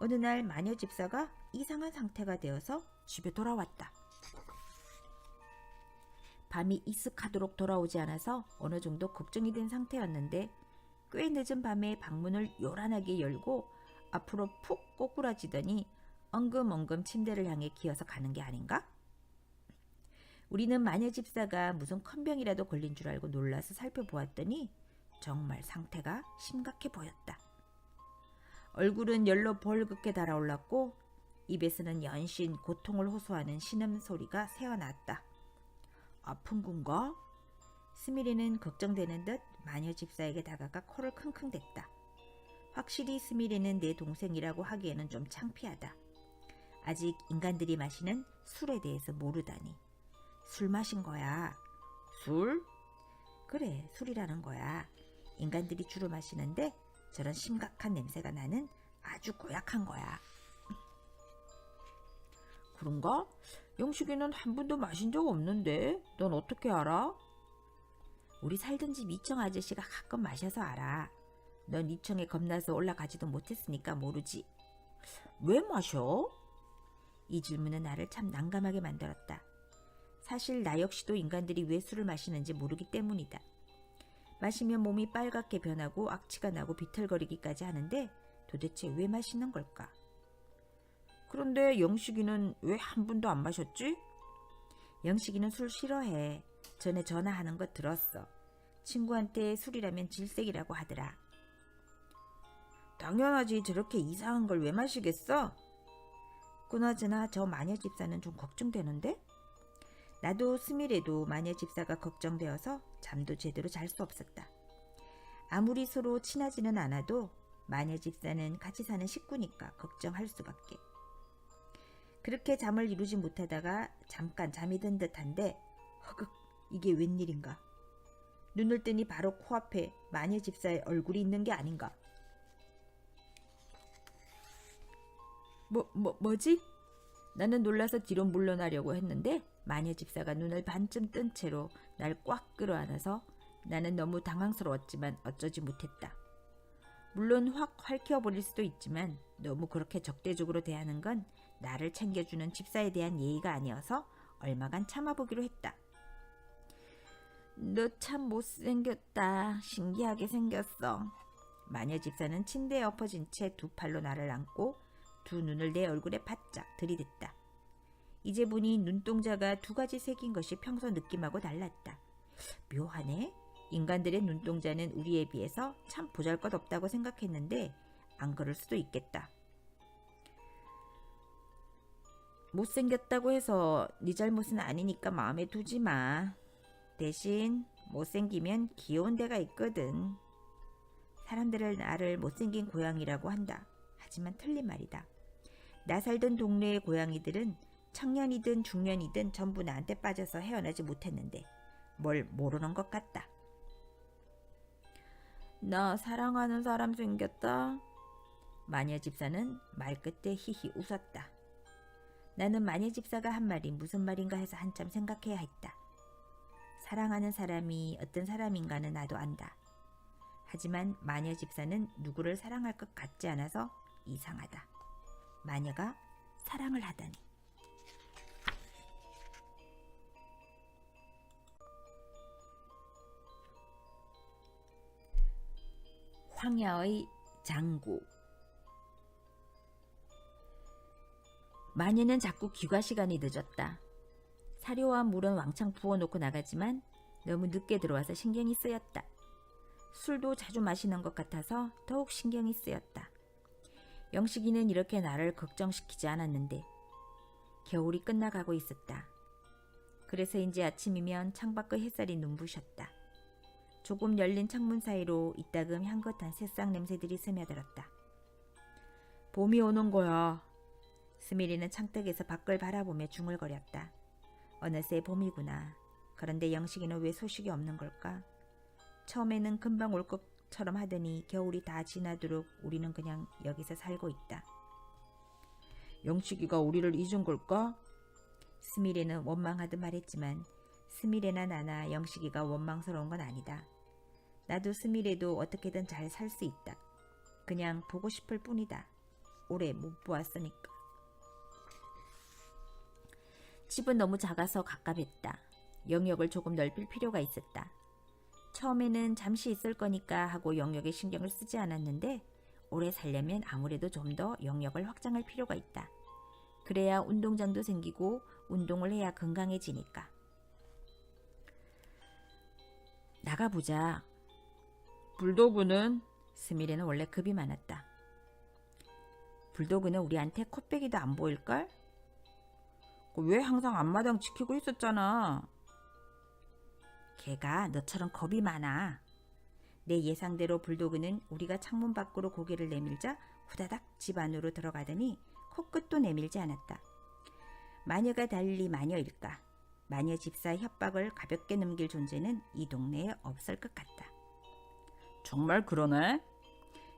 Speaker 2: 어느 날 마녀 집사가 이상한 상태가 되어서 집에 돌아왔다. 밤이 익숙하도록 돌아오지 않아서 어느 정도 걱정이 된 상태였는데 꽤 늦은 밤에 방문을 요란하게 열고 앞으로 푹 꼬꾸라지더니 엉금엉금 침대를 향해 기어서 가는 게 아닌가? 우리는 마녀 집사가 무슨 컨병이라도 걸린 줄 알고 놀라서 살펴보았더니 정말 상태가 심각해 보였다. 얼굴은 열로 벌겋게 달아올랐고 입에서는 연신 고통을 호소하는 신음소리가 새어났다. 아픈 건가? 스미리는 걱정되는 듯 마녀 집사에게 다가가 코를 킁킁댔다. 확실히 스미리는 내 동생이라고 하기에는 좀 창피하다. 아직 인간들이 마시는 술에 대해서 모르다니. 술 마신 거야. 술? 그래, 술이라는 거야. 인간들이 주로 마시는데 저런 심각한 냄새가 나는 아주 고약한 거야. 그런가? 영식이는 한 번도 마신 적 없는데 넌 어떻게 알아? 우리 살던 집 이청 아저씨가 가끔 마셔서 알아. 넌 이청에 겁나서 올라가지도 못했으니까 모르지. 왜 마셔? 이 질문은 나를 참 난감하게 만들었다. 사실 나 역시도 인간들이 왜 술을 마시는지 모르기 때문이다. 마시면 몸이 빨갛게 변하고 악취가 나고 비틀거리기까지 하는데 도대체 왜 마시는 걸까? 그런데 영식이는 왜 한 번도 안 마셨지? 영식이는 술 싫어해. 전에 전화하는 거 들었어. 친구한테 술이라면 질색이라고 하더라. 당연하지. 저렇게 이상한 걸 왜 마시겠어? 그나저나 저 마녀 집사는 좀 걱정되는데? 나도 스미레도 마녀 집사가 걱정되어서 잠도 제대로 잘 수 없었다. 아무리 서로 친하지는 않아도 마녀 집사는 같이 사는 식구니까 걱정할 수밖에. 그렇게 잠을 이루지 못하다가 잠깐 잠이 든 듯한데 허극, 이게 웬일인가. 눈을 뜨니 바로 코앞에 마녀 집사의 얼굴이 있는 게 아닌가. 뭐지? 나는 놀라서 뒤로 물러나려고 했는데 마녀 집사가 눈을 반쯤 뜬 채로 날 꽉 끌어안아서 나는 너무 당황스러웠지만 어쩌지 못했다. 물론 확 핥혀버릴 수도 있지만 너무 그렇게 적대적으로 대하는 건 나를 챙겨주는 집사에 대한 예의가 아니어서 얼마간 참아보기로 했다. 너 참 못생겼다. 신기하게 생겼어. 마녀 집사는 침대에 엎어진 채 두 팔로 나를 안고 두 눈을 내 얼굴에 바짝 들이댔다. 이제 보니 눈동자가 두 가지 색인 것이 평소 느낌하고 달랐다. 묘하네. 인간들의 눈동자는 우리에 비해서 참 보잘것없다고 생각했는데 안 그럴 수도 있겠다. 못생겼다고 해서 네 잘못은 아니니까 마음에 두지 마. 대신 못생기면 귀여운 데가 있거든. 사람들은 나를 못생긴 고양이라고 한다. 하지만 틀린 말이다. 나 살던 동네의 고양이들은 청년이든 중년이든 전부 나한테 빠져서 헤어나지 못했는데 뭘 모르는 것 같다. 나 사랑하는 사람 생겼다. 마녀 집사는 말끝에 히히 웃었다. 나는 마녀 집사가 한 말이 무슨 말인가 해서 한참 생각해야 했다. 사랑하는 사람이 어떤 사람인가는 나도 안다. 하지만 마녀 집사는 누구를 사랑할 것 같지 않아서 이상하다. 마녀가 사랑을 하다니. 황야의 장구. 마녀는 자꾸 귀가 시간이 늦었다. 사료와 물은 왕창 부어놓고 나가지만 너무 늦게 들어와서 신경이 쓰였다. 술도 자주 마시는 것 같아서 더욱 신경이 쓰였다. 영식이는 이렇게 나를 걱정시키지 않았는데 겨울이 끝나가고 있었다. 그래서인지 아침이면 창밖의 햇살이 눈부셨다. 조금 열린 창문 사이로 이따금 향긋한 새싹 냄새들이 스며들었다. 봄이 오는 거야. 스미리는 창밖에서 밖을 바라보며 중얼거렸다. 어느새 봄이구나. 그런데 영식이는 왜 소식이 없는 걸까? 처음에는 금방 올 것처럼 하더니 겨울이 다 지나도록 우리는 그냥 여기서 살고 있다. 영식이가 우리를 잊은 걸까? 스미레는 원망하듯 말했지만 스미레나 나나 영식이가 원망스러운 건 아니다. 나도 스미레도 어떻게든 잘 살 수 있다. 그냥 보고 싶을 뿐이다. 오래 못 보았으니까. 집은 너무 작아서 갑갑했다. 영역을 조금 넓힐 필요가 있었다. 처음에는 잠시 있을 거니까 하고 영역에 신경을 쓰지 않았는데 오래 살려면 아무래도 좀 더 영역을 확장할 필요가 있다. 그래야 운동장도 생기고 운동을 해야 건강해지니까. 나가보자. 불도그는? 스미레는 원래 급이 많았다. 불도그는 우리한테 코빼기도 안 보일걸? 왜 항상 앞마당 지키고 있었잖아. 걔가 너처럼 겁이 많아. 내 예상대로 불도그는 우리가 창문 밖으로 고개를 내밀자 후다닥 집 안으로 들어가더니 코끝도 내밀지 않았다. 마녀가 달리 마녀일까? 마녀 집사 협박을 가볍게 넘길 존재는 이 동네에 없을 것 같다. 정말 그러네?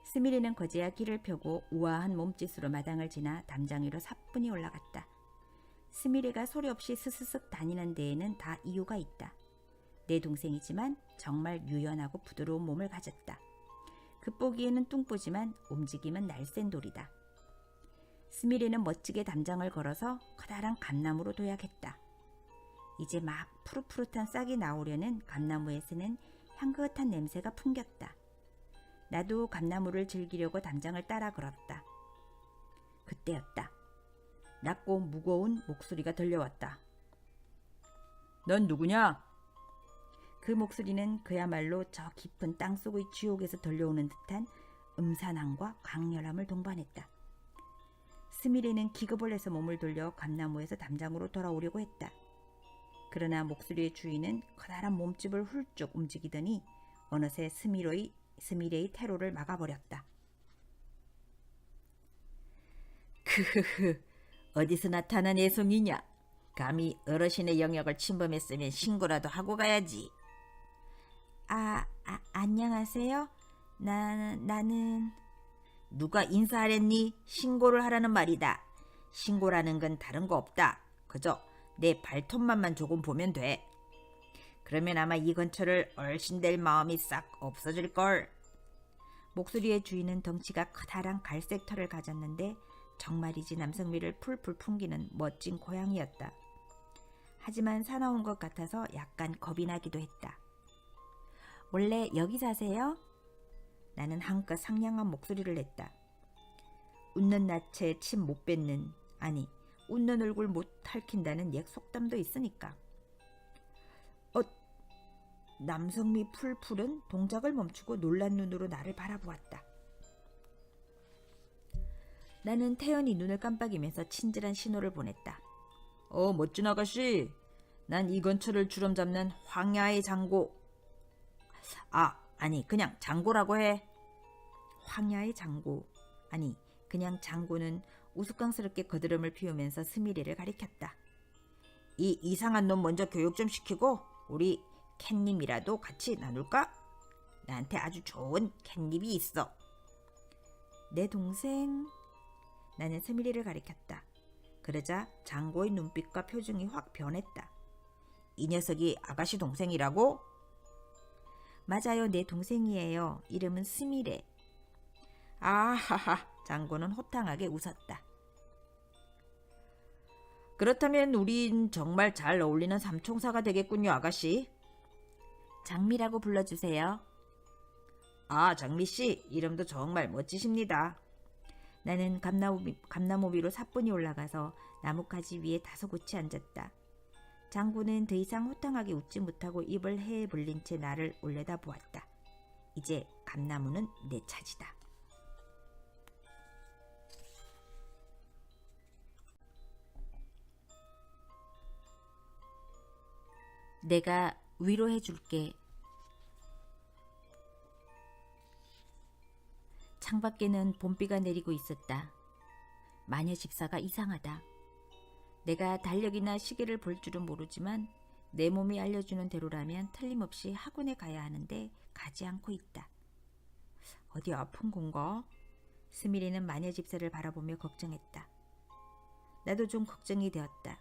Speaker 2: 스미레는 거제야 길을 펴고 우아한 몸짓으로 마당을 지나 담장 위로 사뿐히 올라갔다. 스미레가 소리 없이 스스슥 다니는 데에는 다 이유가 있다. 내 동생이지만 정말 유연하고 부드러운 몸을 가졌다. 겉보기에는 뚱보지만 움직임은 날쌘 돌이다. 스미레는 멋지게 담장을 걸어서 커다란 감나무로 도약했다. 이제 막 푸릇푸릇한 싹이 나오려는 감나무에서는 향긋한 냄새가 풍겼다. 나도 감나무를 즐기려고 담장을 따라 걸었다. 그때였다. 낮고 무거운 목소리가 들려왔다. 넌 누구냐? 그 목소리는 그야말로 저 깊은 땅속의 지옥에서 들려오는 듯한 음산함과 강렬함을 동반했다. 스미레는 기겁을 해서 몸을 돌려 감나무에서 담장으로 돌아오려고 했다. 그러나 목소리의 주인은 커다란 몸집을 훌쩍 움직이더니 어느새 스미레의 퇴로를 막아버렸다. 크흐흐, 어디서 나타난 애송이냐? 감히 어르신의 영역을 침범했으면 신고라도 하고 가야지. 안녕하세요. 나는... 누가 인사하랬니? 신고를 하라는 말이다. 신고라는 건 다른 거 없다. 그저 내 발톱만만 조금 보면 돼. 그러면 아마 이 근처를 얼씬될 마음이 싹 없어질걸. 목소리의 주인은 덩치가 커다란 갈색 털을 가졌는데 정말이지 남성미를 풀풀 풍기는 멋진 고양이였다. 하지만 사나운 것 같아서 약간 겁이 나기도 했다. 원래 여기 사세요? 나는 한껏 상냥한 목소리를 냈다. 웃는 낯에 침 못 뱉는, 아니 웃는 얼굴 못 핥힌다는 옛 속담도 있으니까. 남성미 풀풀은 동작을 멈추고 놀란 눈으로 나를 바라보았다. 나는 태연히 눈을 깜빡이면서 친절한 신호를 보냈다. 멋진 아가씨. 난 이 근처를 주름 잡는 황야의 장고. 아니 그냥 장고라고 해. 황야의 장고. 아니 그냥 장고는 우스꽝스럽게 거드름을 피우면서 스미레를 가리켰다. 이 이상한 놈 먼저 교육 좀 시키고 우리 캣닙이라도 같이 나눌까? 나한테 아주 좋은 캣닙이 있어. 내 동생. 나는 스미레를 가리켰다. 그러자 장고의 눈빛과 표정이 확 변했다. 이 녀석이 아가씨 동생이라고? 맞아요, 내 동생이에요. 이름은 스미레. 아하하, 장고는 호탕하게 웃었다. 그렇다면 우린 정말 잘 어울리는 삼총사가 되겠군요, 아가씨. 장미라고 불러주세요. 장미씨, 이름도 정말 멋지십니다. 나는 감나무 위로 사뿐히 올라가서 나뭇가지 위에 다소곳이 앉았다. 장군은 더 이상 호탕하게 웃지 못하고 입을 해에 벌린 채 나를 올려다 보았다. 이제 감나무는 내 차지다. 내가 위로해 줄게. 창밖에는 봄비가 내리고 있었다. 마녀 집사가 이상하다. 내가 달력이나 시계를 볼 줄은 모르지만 내 몸이 알려주는 대로라면 틀림없이 학원에 가야 하는데 가지 않고 있다. 어디 아픈 건가? 스미레는 마녀 집사를 바라보며 걱정했다. 나도 좀 걱정이 되었다.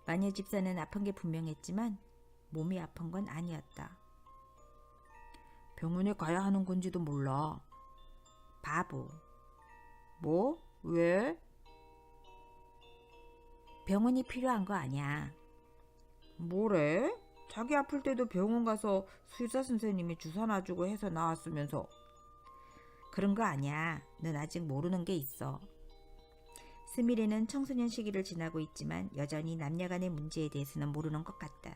Speaker 2: 마녀 집사는 아픈 게 분명했지만 몸이 아픈 건 아니었다.
Speaker 1: 병원에 가야 하는 건지도 몰라.
Speaker 2: 바보.
Speaker 1: 뭐? 왜?
Speaker 2: 병원이 필요한 거 아니야.
Speaker 1: 뭐래? 자기 아플 때도 병원 가서 수의사 선생님이 주사 놔주고 해서 나았으면서.
Speaker 2: 그런 거 아니야. 넌 아직 모르는 게 있어. 스미레는 청소년 시기를 지나고 있지만 여전히 남녀 간의 문제에 대해서는 모르는 것 같다.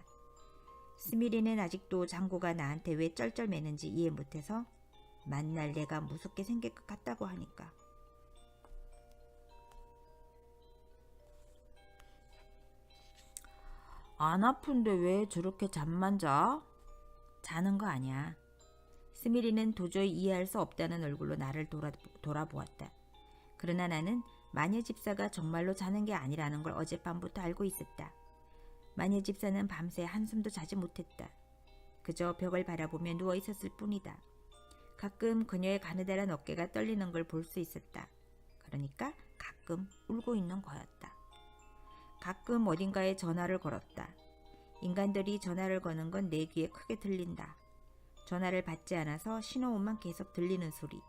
Speaker 2: 스미레는 아직도 장고가 나한테 왜 쩔쩔매는지 이해 못해서 만날 내가 무섭게 생길 것 같다고 하니까.
Speaker 1: 안 아픈데 왜 저렇게 잠만 자?
Speaker 2: 자는 거 아니야. 스미리는 도저히 이해할 수 없다는 얼굴로 나를 돌아보았다. 그러나 나는 마녀 집사가 정말로 자는 게 아니라는 걸 어젯밤부터 알고 있었다. 마녀 집사는 밤새 한숨도 자지 못했다. 그저 벽을 바라보며 누워 있었을 뿐이다. 가끔 그녀의 가느다란 어깨가 떨리는 걸 볼 수 있었다. 그러니까 가끔 울고 있는 거였다. 가끔 어딘가에 전화를 걸었다. 인간들이 전화를 거는 건 내 귀에 크게 들린다. 전화를 받지 않아서 신호음만 계속 들리는 소리.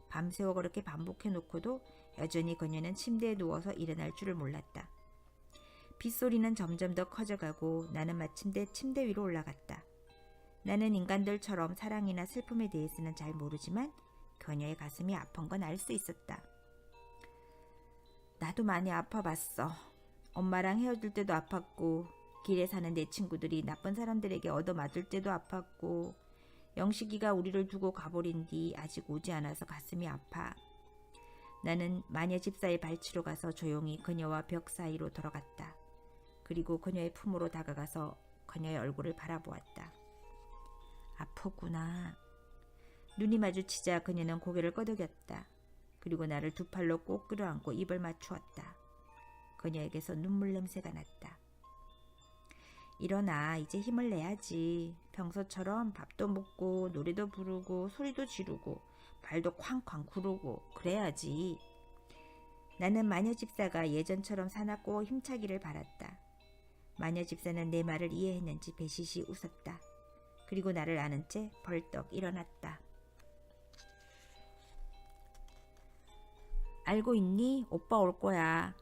Speaker 2: 밤새워 그렇게 반복해놓고도 여전히 그녀는 침대에 누워서 일어날 줄을 몰랐다. 빗소리는 점점 더 커져가고 나는 마침내 침대 위로 올라갔다. 나는 인간들처럼 사랑이나 슬픔에 대해서는 잘 모르지만 그녀의 가슴이 아픈 건 알 수 있었다. 나도 많이 아파봤어. 엄마랑 헤어질 때도 아팠고 길에 사는 내 친구들이 나쁜 사람들에게 얻어맞을 때도 아팠고 영식이가 우리를 두고 가버린 뒤 아직 오지 않아서 가슴이 아파. 나는 마녀 집사의 발치로 가서 조용히 그녀와 벽 사이로 들어갔다. 그리고 그녀의 품으로 다가가서 그녀의 얼굴을 바라보았다. 아프구나. 눈이 마주치자 그녀는 고개를 끄덕였다. 그리고 나를 두 팔로 꼭 끌어안고 입을 맞추었다. 그녀에게서 눈물 냄새가 났다. 일어나, 이제 힘을 내야지. 평소처럼 밥도 먹고 노래도 부르고 소리도 지르고 발도 쾅쾅 구르고 그래야지. 나는 마녀 집사가 예전처럼 사납고 힘차기를 바랐다. 마녀 집사는 내 말을 이해했는지 배시시 웃었다. 그리고 나를 안은 채 벌떡 일어났다. 알고 있니? 오빠 올 거야.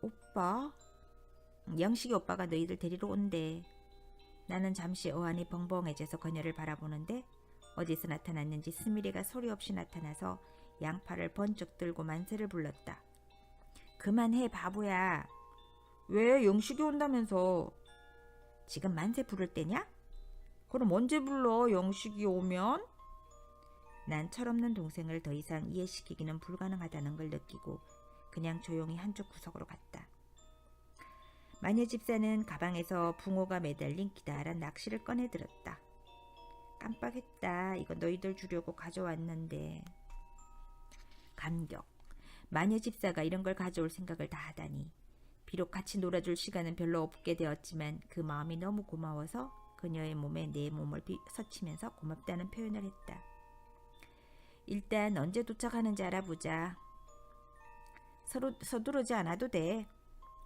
Speaker 2: 오빠? 영식이 오빠가 너희들 데리러 온대. 나는 잠시 어안이 벙벙해져서 그녀를 바라보는데 어디서 나타났는지 스미레가 소리 없이 나타나서 양팔을 번쩍 들고 만세를 불렀다. 그만해 바보야.
Speaker 1: 왜? 영식이 온다면서.
Speaker 2: 지금 만세 부를 때냐?
Speaker 1: 그럼 언제 불러? 영식이 오면?
Speaker 2: 난 철없는 동생을 더 이상 이해시키기는 불가능하다는 걸 느끼고 그냥 조용히 한쪽 구석으로 갔다. 마녀 집사는 가방에서 붕어가 매달린 기다란 낚시를 꺼내들었다. 깜빡했다. 이거 너희들 주려고 가져왔는데. 감격. 마녀 집사가 이런 걸 가져올 생각을 다 하다니. 비록 같이 놀아줄 시간은 별로 없게 되었지만 그 마음이 너무 고마워서 그녀의 몸에 내 몸을 스치면서 고맙다는 표현을 했다. 일단 언제 도착하는지 알아보자. 서두르지 않아도 돼.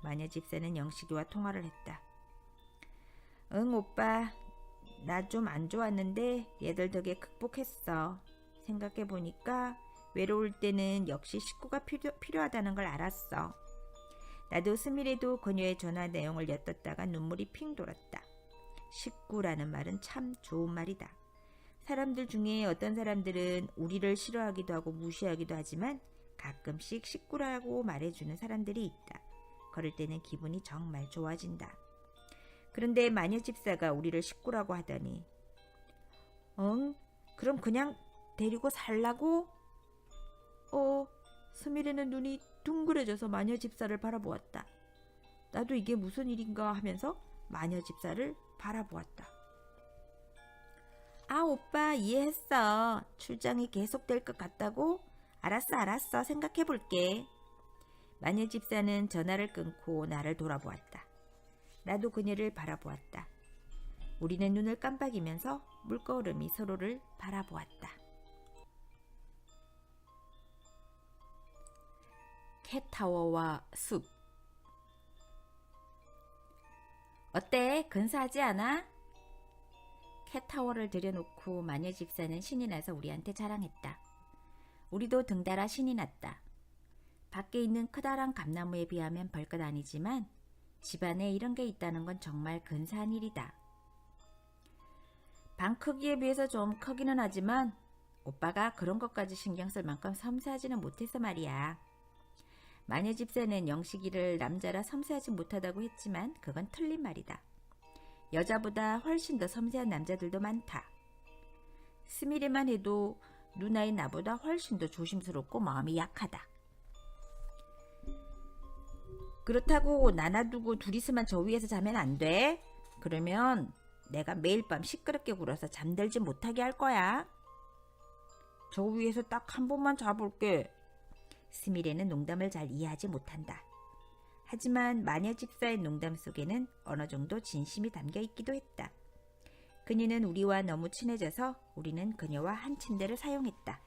Speaker 2: 마녀 집사는 영식이와 통화를 했다. 응 오빠, 나 좀 안 좋았는데 얘들 덕에 극복했어. 생각해보니까 외로울 때는 역시 식구가 필요하다는 걸 알았어. 나도 스미레도 그녀의 전화 내용을 엿듣다가 눈물이 핑 돌았다. 식구라는 말은 참 좋은 말이다. 사람들 중에 어떤 사람들은 우리를 싫어하기도 하고 무시하기도 하지만 가끔씩 식구라고 말해주는 사람들이 있다. 그럴 때는 기분이 정말 좋아진다. 그런데 마녀 집사가 우리를 식구라고 하더니 응? 그럼 그냥 데리고 살라고? 스미레는 눈이 둥그레져서 마녀 집사를 바라보았다. 나도 이게 무슨 일인가 하면서 마녀 집사를 바라보았다. 아 오빠 이해했어. 출장이 계속될 것 같다고? 알았어 생각해볼게. 마녀 집사는 전화를 끊고 나를 돌아보았다. 나도 그녀를 바라보았다. 우리는 눈을 깜빡이면서 물거름이 서로를 바라보았다. 캣타워와 숲. 어때? 근사하지 않아? 캣타워를 들여놓고 마녀 집사는 신이 나서 우리한테 자랑했다. 우리도 등달아 신이 났다. 밖에 있는 커다란 감나무에 비하면 별것 아니지만 집안에 이런 게 있다는 건 정말 근사한 일이다. 방 크기에 비해서 좀 크기는 하지만 오빠가 그런 것까지 신경 쓸 만큼 섬세하지는 못해서 말이야. 마녀 집사는 영식이를 남자라 섬세하지 못하다고 했지만 그건 틀린 말이다. 여자보다 훨씬 더 섬세한 남자들도 많다. 스미레만 해도 누나인 나보다 훨씬 더 조심스럽고 마음이 약하다. 그렇다고 나놔두고 둘이서만 저 위에서 자면 안 돼. 그러면 내가 매일 밤 시끄럽게 굴어서 잠들지 못하게 할 거야. 저 위에서 딱 한 번만 자볼게. 스미레는 농담을 잘 이해하지 못한다. 하지만 마녀 집사의 농담 속에는 어느 정도 진심이 담겨 있기도 했다. 그녀는 우리와 너무 친해져서 우리는 그녀와 한 침대를 사용했다.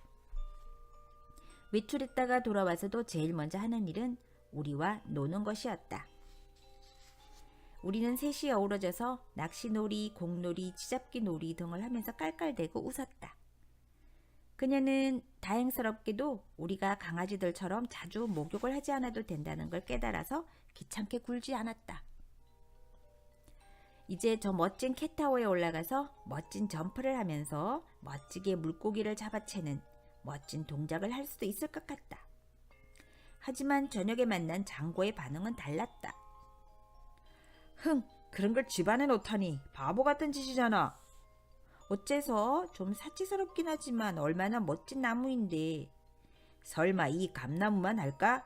Speaker 2: 외출했다가 돌아와서도 제일 먼저 하는 일은 우리와 노는 것이었다. 우리는 셋이 어우러져서 낚시놀이, 공놀이, 쥐잡기 놀이 등을 하면서 깔깔대고 웃었다. 그녀는 다행스럽게도 우리가 강아지들처럼 자주 목욕을 하지 않아도 된다는 걸 깨달아서 귀찮게 굴지 않았다. 이제 저 멋진 캣타워에 올라가서 멋진 점프를 하면서 멋지게 물고기를 잡아채는 멋진 동작을 할 수도 있을 것 같다. 하지만 저녁에 만난 장고의 반응은 달랐다. 그런 걸 집안에 놓다니 바보 같은 짓이잖아. 어째서 좀 사치스럽긴 하지만 얼마나 멋진 나무인데. 설마 이 감나무만 할까?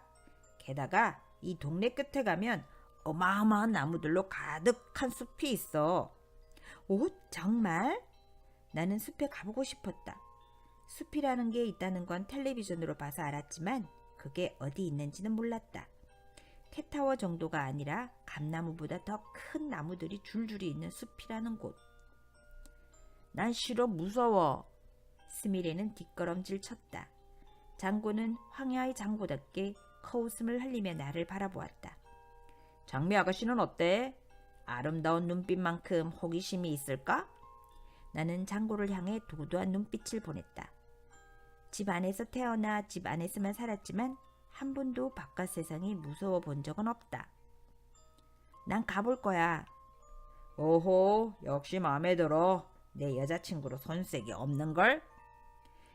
Speaker 2: 게다가 이 동네 끝에 가면 어마어마한 나무들로 가득한 숲이 있어. 오, 정말? 나는 숲에 가보고 싶었다. 숲이라는 게 있다는 건 텔레비전으로 봐서 알았지만 그게 어디 있는지는 몰랐다. 캣타워 정도가 아니라 감나무보다 더 큰 나무들이 줄줄이 있는 숲이라는 곳. 난 싫어, 무서워. 스미레는 뒷걸음질 쳤다. 장고는 황야의 장고답게 코웃음을 흘리며 나를 바라보았다. 장미 아가씨는 어때? 아름다운 눈빛만큼 호기심이 있을까? 나는 장고를 향해 도도한 눈빛을 보냈다. 집 안에서 태어나 집 안에서만 살았지만 한 번도 바깥 세상이 무서워 본 적은 없다. 난 가볼 거야. 오호, 역시 마음에 들어. 내 여자친구로 손색이 없는걸?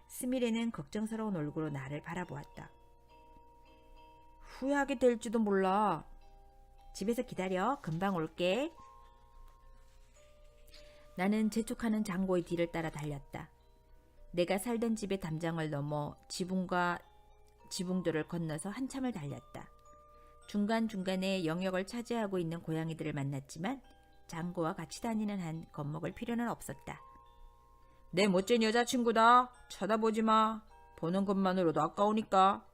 Speaker 2: 스미레는 걱정스러운 얼굴로 나를 바라보았다. 후회하게 될지도 몰라. 집에서 기다려. 금방 올게. 나는 재촉하는 장고의 뒤를 따라 달렸다. 내가 살던 집의 담장을 넘어 지붕과 지붕들을 건너서 한참을 달렸다. 중간중간에 영역을 차지하고 있는 고양이들을 만났지만 장고와 같이 다니는 한 겁먹을 필요는 없었다. 내 멋진 여자친구다. 쳐다보지 마. 보는 것만으로도 아까우니까.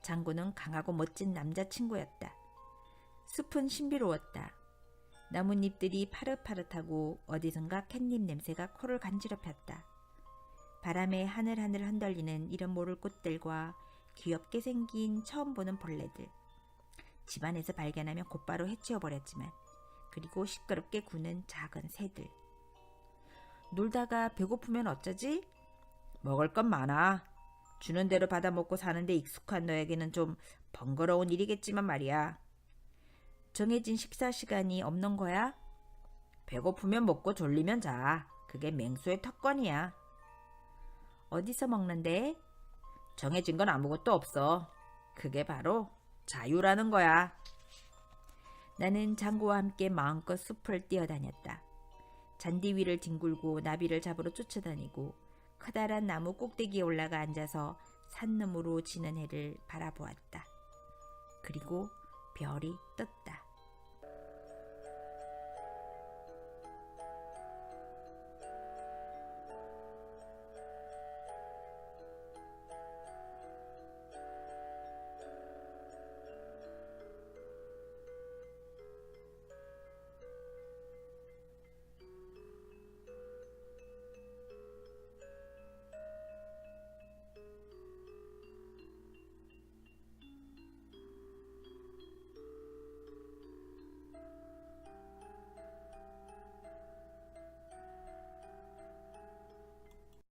Speaker 2: 장고는 강하고 멋진 남자친구였다. 숲은 신비로웠다. 나뭇잎들이 파릇파릇하고 어디선가 캣잎 냄새가 코를 간지럽혔다. 바람에 하늘하늘 흔들리는 이름 모를 꽃들과 귀엽게 생긴 처음 보는 벌레들. 집안에서 발견하면 곧바로 해치워버렸지만 그리고 시끄럽게 구는 작은 새들. 놀다가 배고프면 어쩌지? 먹을 건 많아. 주는 대로 받아 먹고 사는데 익숙한 너에게는 좀 번거로운 일이겠지만 말이야. 정해진 식사 시간이 없는 거야? 배고프면 먹고 졸리면 자. 그게 맹수의 특권이야. 어디서 먹는데? 정해진 건 아무것도 없어. 그게 바로 자유라는 거야. 나는 장고와 함께 마음껏 숲을 뛰어다녔다. 잔디 위를 뒹굴고 나비를 잡으러 쫓아다니고 커다란 나무 꼭대기에 올라가 앉아서 산 너머로 지는 해를 바라보았다. 그리고 별이 떴다.